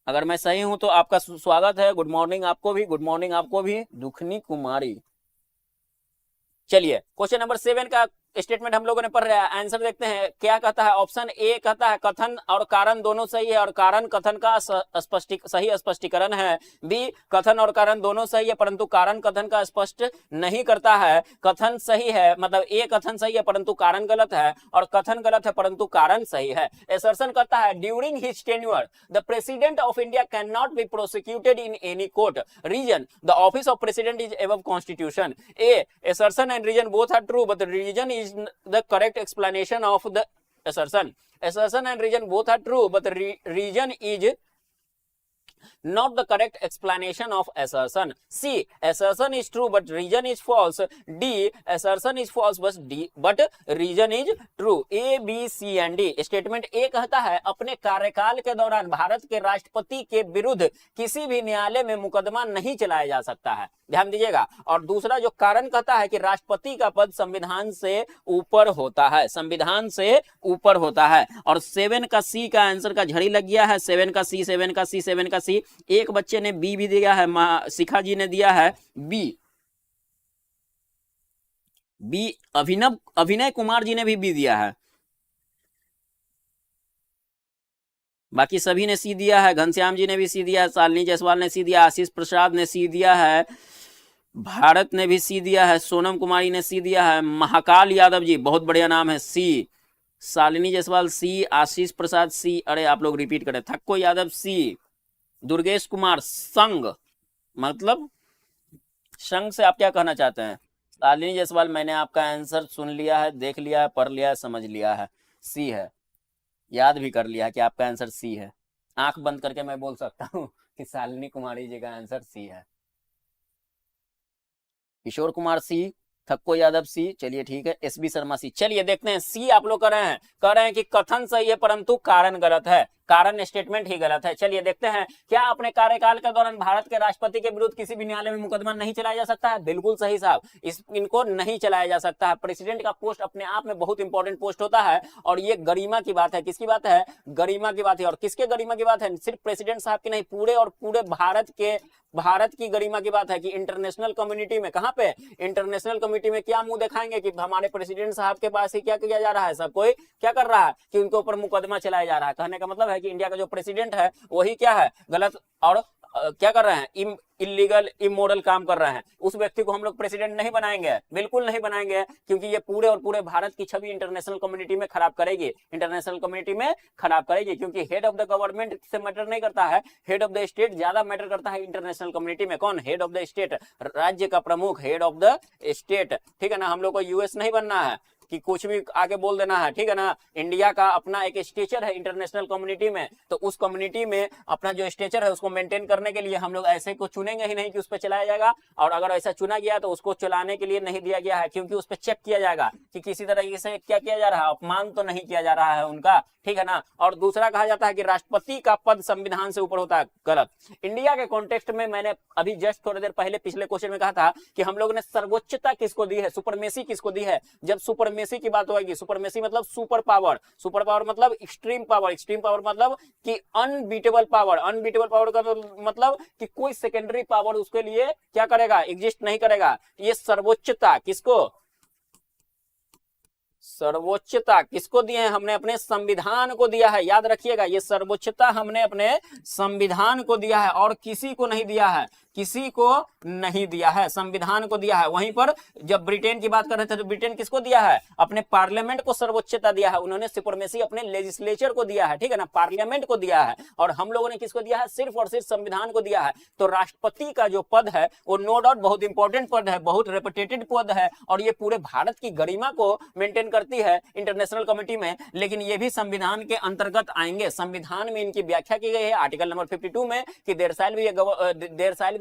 अगर मैं सही हूं तो आपका स्वागत है, गुड मॉर्निंग आपको भी, गुड मॉर्निंग आपको भी, दुखनी कुमारी। चलिए क्वेश्चन नंबर 7 का स्टेटमेंट हम लोगों ने पढ़ रहा है, आंसर देखते हैं क्या कहता है। ऑप्शन ए कहता है कथन और कारण दोनों सही है और कारण कथन का सही स्पष्टीकरण है। बी, कथन और कारण दोनों सही है परंतु कारण कथन का स्पष्ट नहीं करता है। कथन सही है, मतलब ए कथन सही है परंतु कारण गलत है, और कथन गलत है परंतु कारण सही है। एसर्शन करता है during his tenure the president of India can not be prosecuted in any court. Reason, the office of president is above constitution. A, assertion and reason both are true but the reason is the correct explanation of the assertion. Assertion and reason both are true but the reason is not the correct explanation of assertion. C, assertion is true but reason is false. D, assertion is false but reason is true. A, B, C and D. Statement A कहता है अपने कार्यकाल के दौरान भारत के राष्ट्रपति के विरुद्ध किसी भी न्यायालय में मुकदमा नहीं चलाया जा सकता है, ध्यान दीजिएगा। और दूसरा जो कारण कहता है कि राष्ट्रपति का पद संविधान से ऊपर होता है, संविधान से ऊपर होता है। और 7 का सी का आंसर का झड़ी लग गया है, 7 का सी, 7 का सी, 7 का सी। एक बच्चे ने बी भी दिया है, शिखा जी ने दिया है बी, बी अभिनय कुमार जी ने भी बी दिया है, बाकी सभी ने सी दिया है। घनश्याम जी ने भी सी दिया है, शालिनी जायसवाल ने सी दिया, आशीष प्रसाद ने सी दिया है, भारत ने भी सी दिया है, सोनम कुमारी ने सी दिया है, महाकाल यादव जी बहुत बढ़िया नाम है सी, शालिनी जायसवाल सी, आशीष प्रसाद सी, अरे आप लोग रिपीट करें, थक्को यादव सी, दुर्गेश कुमार संग, मतलब संग से आप क्या कहना चाहते हैं? शालिनी जायसवाल मैंने आपका आंसर सुन लिया है, देख लिया है, पढ़ लिया है, समझ लिया है, सी है, याद भी कर लिया है कि आपका आंसर सी है। आंख बंद करके मैं बोल सकता हूं कि शालिनी कुमारी जी का आंसर सी है। किशोर कुमार सी, थक्को यादव सी, चलिए ठीक है, एसबी शर्मा सी। चलिए देखते हैं सी आप लोग कह रहे हैं कि कथन सही है परंतु कारण गलत है, कारण स्टेटमेंट ही गलत है। चलिए देखते हैं, क्या अपने कार्यकाल के दौरान भारत के राष्ट्रपति के विरुद्ध किसी भी न्यायालय में मुकदमा नहीं चलाया जा सकता है? बिल्कुल सही साहब, इनको नहीं चलाया जा सकता है। प्रेसिडेंट का पोस्ट अपने आप में बहुत इंपॉर्टेंट पोस्ट होता है और ये गरिमा की बात है। किसकी बात है? गरिमा की बात है। और किसके गरिमा की बात है? सिर्फ प्रेसिडेंट साहब की नहीं, पूरे और पूरे भारत की गरिमा की बात है कि इंटरनेशनल कम्युनिटी में, कहां पे? इंटरनेशनल कम्युनिटी में क्या मुंह दिखाएंगे कि हमारे प्रेसिडेंट साहब के पास ही क्या किया जा रहा है, सब कोई क्या कर रहा है कि उनके ऊपर मुकदमा चलाया जा रहा है। कहने का मतलब है कि इंडिया का जो प्रेसिडेंट है वही क्या है? गलत। और क्या कर रहे हैं, इलीगल इमोरल काम कर रहे हैं, उस व्यक्ति को हम लोग प्रेसिडेंट नहीं बनाएंगे, बिल्कुल नहीं बनाएंगे, क्योंकि ये पूरे और पूरे भारत की छवि इंटरनेशनल कम्युनिटी में खराब करेगी, इंटरनेशनल कम्युनिटी में खराब करेगी, क्योंकि हेड ऑफ द गवर्नमेंट से मैटर नहीं करता है, हेड ऑफ द स्टेट ज्यादा मैटर करता है इंटरनेशनल कम्युनिटी में। कौन? हेड ऑफ द स्टेट, राज्य का प्रमुख, हेड ऑफ द स्टेट, ठीक है ना। हम लोग को यूएस नहीं बनना है कि कुछ भी आगे बोल देना है, ठीक है ना। इंडिया का अपना एक स्टेचर है इंटरनेशनल कम्युनिटी में, तो उस कम्युनिटी में अपना जो स्टेचर है उसको मेंटेन करने के लिए हम लोग ऐसे को चुनेंगे ही नहीं कि उस पर चलाया जाएगा, और अगर ऐसा चुना गया तो उसको चलाने के लिए नहीं दिया गया है, क्योंकि उस पर चेक किया जाएगा कि किसी तरह से क्या किया जा रहा है, अपमान तो नहीं किया जा रहा है उनका, ठीक है ना। और दूसरा कहा जाता है कि राष्ट्रपति का पद संविधान से ऊपर होता है, गलत। इंडिया के कॉन्टेक्स्ट में मैंने अभी जस्ट थोड़ी देर पहले पिछले क्वेश्चन में कहा था कि हम लोगों ने सर्वोच्चता किसको दी है, सुपरमेसी किसको दी है। जब सुपरमेसी की बात होगी, सुपरमेसी मतलब सुपर पावर, सुपर पावर मतलब एक्सट्रीम पावर, एक्सट्रीम पावर मतलब कि अनबीटेबल पावर, अनबीटेबल पावर का मतलब कि कोई सेकेंडरी पावर उसके लिए क्या करेगा, एग्जिस्ट नहीं करेगा। ये सर्वोच्चता किसको, सर्वोच्चता किसको दिए हैं, हमने अपने संविधान को दिया है, याद रखिएगा, ये सर्वोच्चता हमने अपने संविधान को दिया है और किसी को नहीं दिया है, किसी को नहीं दिया है, संविधान को दिया है। वहीं पर जब ब्रिटेन की बात कर रहे थे तो ब्रिटेन किसको दिया है, अपने पार्लियामेंट को सर्वोच्चता दिया है, उन्होंने सुपरमेसी अपने लेजिस्लेचर को दिया है, ठीक है ना, पार्लियामेंट को दिया है। और हम लोगों ने किसको दिया है, सिर्फ और सिर्फ संविधान को दिया है। तो राष्ट्रपति का जो पद है वो नो डाउट बहुत इंपॉर्टेंट पद है, बहुत रेपुटेटेड पद है, और ये पूरे भारत की गरिमा को मेंटेन करती है इंटरनेशनल कमेटी में, लेकिन ये भी संविधान के अंतर्गत आएंगे। संविधान में इनकी व्याख्या की गई है आर्टिकल नंबर 52 में कि there shall be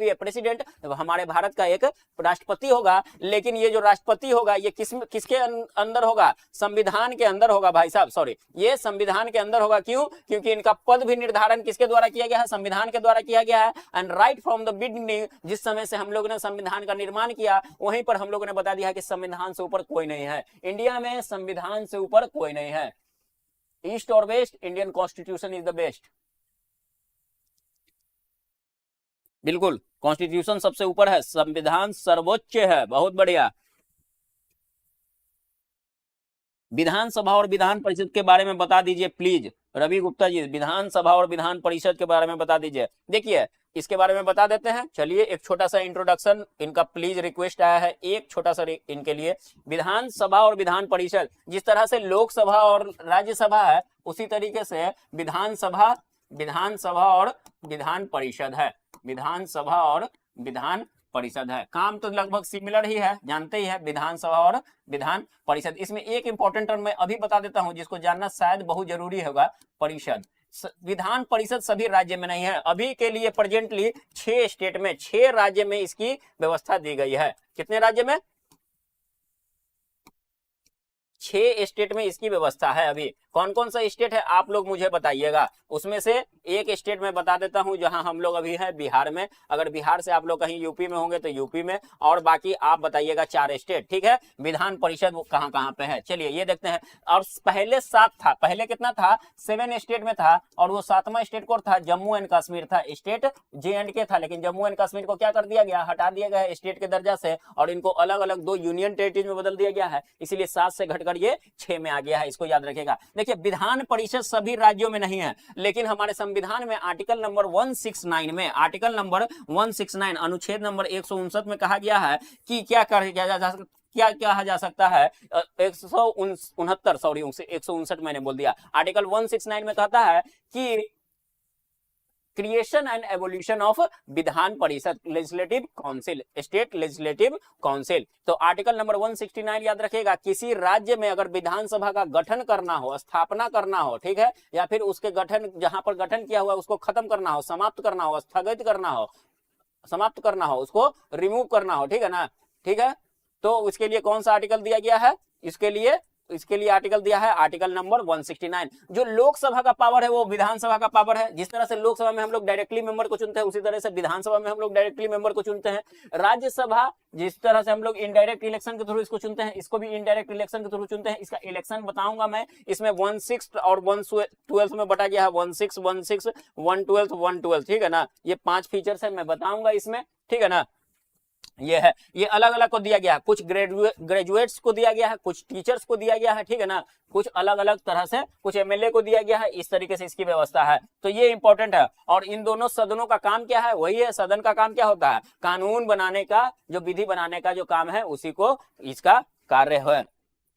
a president, हमारे भारत का एक राष्ट्रपति होगा, लेकिन ये जो राष्ट्रपति होगा ये किसके अंदर होगा, संविधान के अंदर होगा भाई साहब, सॉरी, ये संविधान के अंदर होगा। क्यों? क्योंकि इनका पद भी निर्धारण किसके द्वारा किया गया है, संविधान के द्वारा किया गया है। And right from the beginning, जिस समय से हम लोगों ने संविधान का निर्माण किया वहीं पर हम लोगों ने बता दिया कि संविधान से ऊपर कोई नहीं है, इंडिया में संविधान से ऊपर कोई नहीं है। ईस्ट और west, Indian constitution is the best, बिल्कुल कॉन्स्टिट्यूशन सबसे ऊपर है, संविधान सर्वोच्च है, बहुत बढ़िया। विधानसभा और विधान परिषद के बारे में बता दीजिए प्लीज, रवि गुप्ता जी, विधानसभा और विधान परिषद के बारे में बता दीजिए। देखिए इसके बारे में बता देते हैं, चलिए एक छोटा सा इंट्रोडक्शन इनका प्लीज रिक्वेस्ट आया है, एक छोटा सा इनके लिए। विधानसभा और विधान परिषद, जिस तरह से लोकसभा और राज्यसभा है उसी तरीके से विधानसभा, विधानसभा और विधान परिषद है, विधानसभा और विधान परिषद है। काम तो लगभग सिमिलर ही है, जानते ही है, विधानसभा और विधान परिषद। इसमें एक इंपॉर्टेंट टर्म मैं अभी बता देता हूं जिसको जानना शायद बहुत जरूरी होगा, परिषद। विधान परिषद सभी राज्य में नहीं है, अभी के लिए प्रेजेंटली 6 स्टेट में, 6 राज्य में इसकी व्यवस्था दी गई है। कितने राज्य में? 6 स्टेट में इसकी व्यवस्था है। अभी कौन कौन सा स्टेट है आप लोग मुझे बताइएगा, उसमें से एक स्टेट में बता देता हूं जहां हम लोग अभी है, बिहार में। अगर बिहार से आप लोग कहीं यूपी में होंगे तो यूपी में, और बाकी आप बताइएगा 4 स्टेट, ठीक है। विधान परिषद कहां कहां पे है, चलिए ये देखते हैं। और पहले 7 था, पहले कितना था, 7 स्टेट में था, और वो 7वां स्टेट को था जम्मू एंड कश्मीर था, स्टेट JNK था, लेकिन जम्मू एंड कश्मीर को क्या कर दिया गया, हटा दिया गया स्टेट के दर्जा से, और इनको अलग अलग 2 यूनियन टेरिटरीज में बदल दिया गया है, इसीलिए 7 से घटकर ये 6 में आ गया है, इसको याद रखेगा। देखिए विधान परिषद सभी राज्यों में नहीं है, लेकिन हमारे संविधान में आर्टिकल नंबर 169 में, आर्टिकल नंबर 169 अनुच्छेद नंबर 159 में कहा गया है कि क्या कहा जा सकता है, 169 सॉरी 159 मैंने बोल दिया, आर्टिकल 169 में कहता है कि creation and evolution of Vidhan Parishad, legislative council, state legislative council. तो आर्टिकल नंबर 169 याद रखिएगा, किसी राज्य में अगर विधानसभा का गठन करना हो, स्थापना करना हो, ठीक है, या फिर उसके गठन, जहां पर गठन किया हुआ उसको खत्म करना हो, समाप्त करना हो, स्थगित करना हो, समाप्त करना हो, उसको रिमूव करना हो, ठीक है ना, ठीक है। तो उसके लिए कौन सा आर्टिकल दिया गया है, इसके लिए आर्टिकल दिया है आर्टिकल नंबर 169। जो लोकसभा का पावर है वो विधानसभा का पावर है, जिस तरह से लोकसभा में हम लोग डायरेक्टली मेंबर को चुनते हैं उसी तरह से विधानसभा में हम लोग डायरेक्टली मेंबर को चुनते हैं। राज्यसभा जिस तरह से हम लोग इनडायरेक्ट इलेक्शन के थ्रू इसको चुनते हैं, इसको भी इनडायरेक्ट इलेक्शन के थ्रू चुनते हैं। इसका इलेक्शन बताऊंगा मैं, इसमें 1/6 और 1/12 में बटा गया है, 1/6 1/6 1/12 1/12, ठीक है ना। ये 5 फीचर्स है, मैं बताऊंगा इसमें, ठीक है ना। ये है, ये अलग अलग को दिया गया है, कुछ ग्रेजुएट्स को दिया गया है, कुछ टीचर्स को दिया गया है, ठीक है ना, कुछ अलग अलग तरह से, कुछ एमएलए को दिया गया है, इस तरीके से इसकी व्यवस्था है। तो ये इंपॉर्टेंट है। और इन दोनों सदनों का काम क्या है, वही है, सदन का काम क्या होता है, कानून बनाने का, जो विधि बनाने का जो काम है उसी को इसका कार्य है,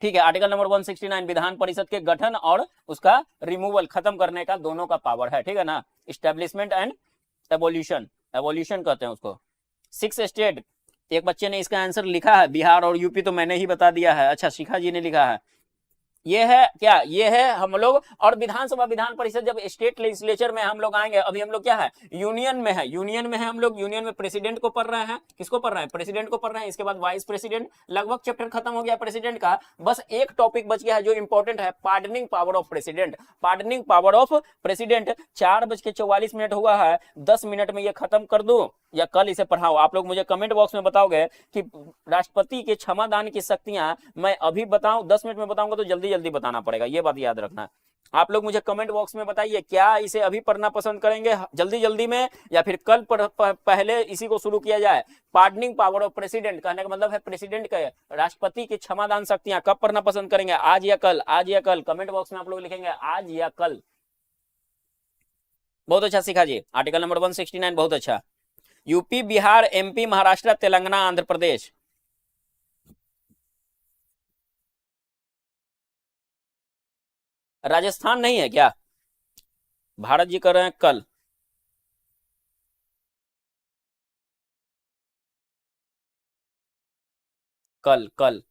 ठीक है। आर्टिकल नंबर 169 विधान परिषद के गठन और उसका रिमूवल, खत्म करने का दोनों का पावर है, ठीक है ना। इस्टेब्लिशमेंट एंड एवोल्यूशन, एवोल्यूशन कहते हैं उसको। 6 स्टेट, एक बच्चे ने इसका आंसर लिखा है, बिहार और यूपी तो मैंने ही बता दिया है। अच्छा, शिखा जी ने लिखा है, ये है क्या, ये है हम लोग। और विधानसभा विधान परिषद जब स्टेट लेजिस्लेचर में हम लोग आएंगे, अभी हम लोग क्या है, यूनियन में है, यूनियन में है हम लोग। यूनियन में प्रेसिडेंट को पढ़ रहे हैं, किसको पढ़ रहे हैं, प्रेसिडेंट को पढ़ रहे हैं। इसके बाद वाइस प्रेसिडेंट, लगभग चैप्टर खत्म हो गया प्रेसिडेंट का। बस एक टॉपिक बच गया है जो इंपॉर्टेंट है, pardoning power of president. Pardoning power of president 4:44 हुआ है, 10 मिनट में ये खत्म कर दूं या कल इसे पढ़ाओ। आप लोग मुझे कमेंट बॉक्स में बताओगे कि राष्ट्रपति के क्षमादान की शक्तियां मैं अभी बताऊं, 10 मिनट में बताऊंगा तो जल्दी जल्दी बताना पड़ेगा, ये बात याद रखना। आप लोग मुझे कमेंट बॉक्स में बताइए, क्या इसे अभी पढ़ना पसंद करेंगे जल्दी जल्दी में, या फिर कल पहले इसी को शुरू किया जाए। पार्डनिंग पावर ऑफ प्रेसिडेंट कहने का मतलब है प्रेसिडेंट के, राष्ट्रपति की क्षमादान शक्तियां कब पढ़ना पसंद करेंगे, आज या कल, आज या कल। कमेंट बॉक्स में आप लोग लिखेंगे आज या कल। बहुत अच्छा शिखा जी, आर्टिकल नंबर 169 बहुत अच्छा। UP, Bihar, MP, Maharashtra, Telangana, Andhra Pradesh. राजस्थान नहीं है क्या, भारत जी कर रहे हैं कल। कल कल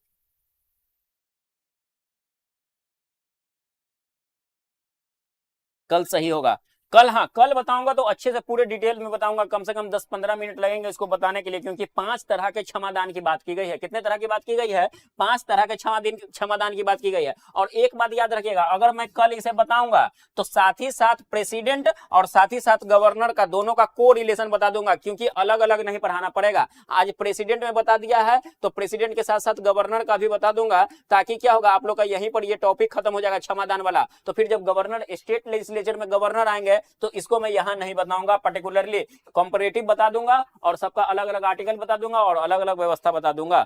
कल सही होगा, कल। हाँ, कल बताऊंगा तो अच्छे से पूरे डिटेल में बताऊंगा, कम से कम 10-15 मिनट लगेंगे इसको बताने के लिए, क्योंकि 5 तरह के क्षमादान की बात की गई है। कितने तरह की बात की गई है, 5 तरह के क्षमादान की बात की गई है। और एक बात याद रखिएगा, अगर मैं कल इसे बताऊंगा तो साथ ही साथ प्रेसिडेंट और साथ ही साथ गवर्नर का, दोनों का को रिलेशन बता दूंगा, क्योंकि अलग अलग नहीं पढ़ाना पड़ेगा। आज प्रेसिडेंट में बता दिया है तो प्रेसिडेंट के साथ साथ गवर्नर का भी बता दूंगा, ताकि क्या होगा, आप लोग का यहीं पर ये टॉपिक खत्म हो जाएगा क्षमादान वाला। तो फिर जब गवर्नर, स्टेट लेजिस्लेचर में गवर्नर आएंगे तो इसको मैं यहां नहीं बताऊंगा, पर्टिकुलरली कंपैरेटिव बता दूंगा और सबका अलग अलग आर्टिकल बता दूंगा और अलग अलग व्यवस्था बता दूंगा।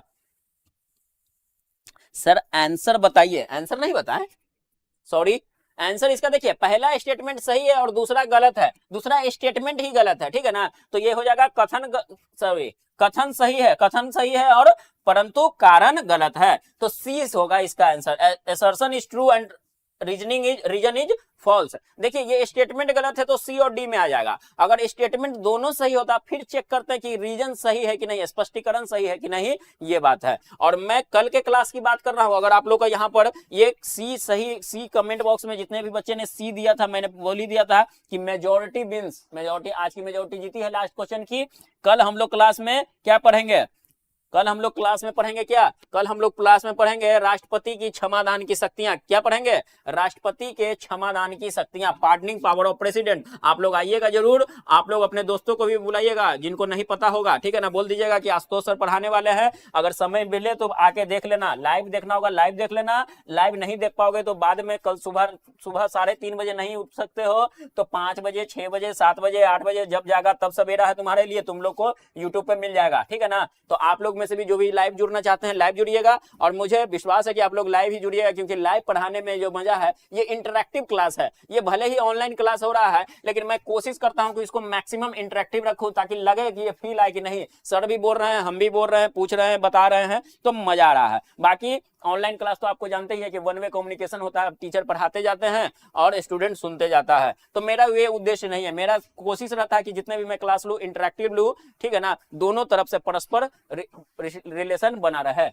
सर आंसर बताइए, आंसर नहीं बताएं, सॉरी। आंसर इसका देखिए, पहला स्टेटमेंट सही है और दूसरा गलत है, दूसरा स्टेटमेंट ही गलत है, ठीक है ना। तो ये हो जाएगा सॉरी, कथन सही है, कथन सही है और परंतु कारण गलत है, तो सी होगा इसका answer. Assertion is true and reason is false. देखिए ये स्टेटमेंट गलत है तो सी और डी में आ जाएगा। अगर स्टेटमेंट दोनों सही होता फिर चेक करते हैं कि रीजन सही है कि नहीं, स्पष्टीकरण सही है कि नहीं, ये बात है। और मैं कल के क्लास की बात कर रहा हूं। अगर आप लोग का यहाँ पर ये सी सही, सी कमेंट बॉक्स में जितने भी बच्चे ने सी दिया था, मैंने बोल ही दिया था कि मेजोरिटी विंस, मेजोरिटी, आज की मेजोरिटी जीती है लास्ट क्वेश्चन की। कल हम लोग क्लास में क्या पढ़ेंगे, कल हम लोग क्लास में पढ़ेंगे क्या, कल हम लोग क्लास में पढ़ेंगे राष्ट्रपति की क्षमादान की शक्तियां। क्या पढ़ेंगे, राष्ट्रपति के क्षमादान की शक्तियां, पार्डनिंग पावर ऑफ प्रेसिडेंट। आप लोग आइएगा जरूर, आप लोग अपने दोस्तों को भी बुलाइएगा जिनको नहीं पता होगा, ठीक है ना। बोल दीजिएगा कि आशुतोष सर पढ़ाने वाले हैं, अगर समय मिले तो आके देख लेना। लाइव देखना होगा लाइव देख लेना, लाइव नहीं देख पाओगे तो बाद में कल सुबह 3:30 बजे नहीं उठ सकते हो तो 5 बजे, 6 बजे, 7 बजे, 8 बजे जब जागा तब सवेरा है तुम्हारे लिए, तुम लोग को यूट्यूब पे मिल जाएगा, ठीक है ना। तो आप लोग में से भी जो भी लाइव जुड़ना चाहते हैं लाइव जुड़िएगा, और मुझे विश्वास है कि आप लोग लाइव ही जुड़िएगा, क्योंकि लाइव पढ़ाने में जो मजा है, ये इंटरैक्टिव क्लास है। ये भले ही ऑनलाइन क्लास हो रहा है लेकिन मैं कोशिश करता हूं कि इसको मैक्सिमम इंटरैक्टिव रखूं, ताकि लगे कि ये फील आए कि नहीं सर भी बोल रहे हैं, हम भी बोल रहे हैं, पूछ रहे हैं, बता रहे हैं, तो मजा आ रहा है। बाकी ऑनलाइन क्लास तो आपको जानते ही है कि वन वे कम्युनिकेशन होता है, टीचर पढ़ाते जाते हैं और स्टूडेंट सुनते जाता है। तो मेरा ये उद्देश्य नहीं है, मेरा कोशिश रहता है कि जितने भी मैं क्लास लूं इंटरैक्टिव लूं, ठीक है ना, दोनों तरफ से परस्पर रिलेशन बना रहे।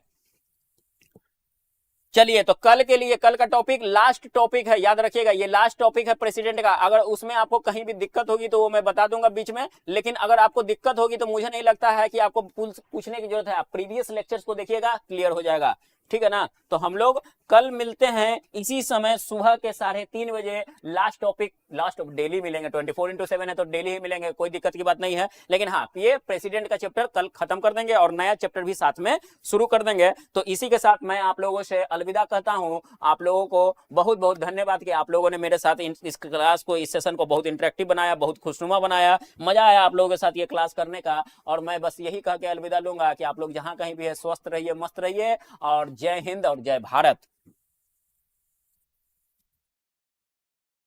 चलिए, तो कल के लिए, कल का टॉपिक लास्ट टॉपिक है, याद रखिएगा ये लास्ट टॉपिक है प्रेसिडेंट का। अगर उसमें आपको कहीं भी दिक्कत होगी तो वो मैं बता दूंगा बीच में, लेकिन अगर आपको दिक्कत होगी तो मुझे नहीं लगता है कि आपको पूछने की जरूरत है। आप प्रीवियस लेक्चर्स को देखिएगा, क्लियर हो जाएगा। ठीक है ना। तो हम लोग कल मिलते हैं इसी समय सुबह के 3:30 बजे। लास्ट टॉपिक, लास्ट डेली मिलेंगे, 24/7 है तो डेली ही मिलेंगे, कोई दिक्कत की बात नहीं है। लेकिन हाँ, ये प्रेसिडेंट का चैप्टर कल खत्म कर देंगे और नया चैप्टर भी साथ में शुरू कर देंगे। तो इसी के साथ मैं आप लोगों से अलविदा कहता हूं। आप लोगों को बहुत बहुत धन्यवाद कि आप लोगों ने मेरे साथ इस क्लास को, इस सेशन को बहुत इंटरेक्टिव बनाया, बहुत खुशनुमा बनाया। मजा आया आप लोगों के साथ ये क्लास करने का। और मैं बस यही कह के अलविदा लूंगा कि आप लोग जहां कहीं भी है स्वस्थ रहिए, मस्त रहिए, और जय हिंद और जय भारत।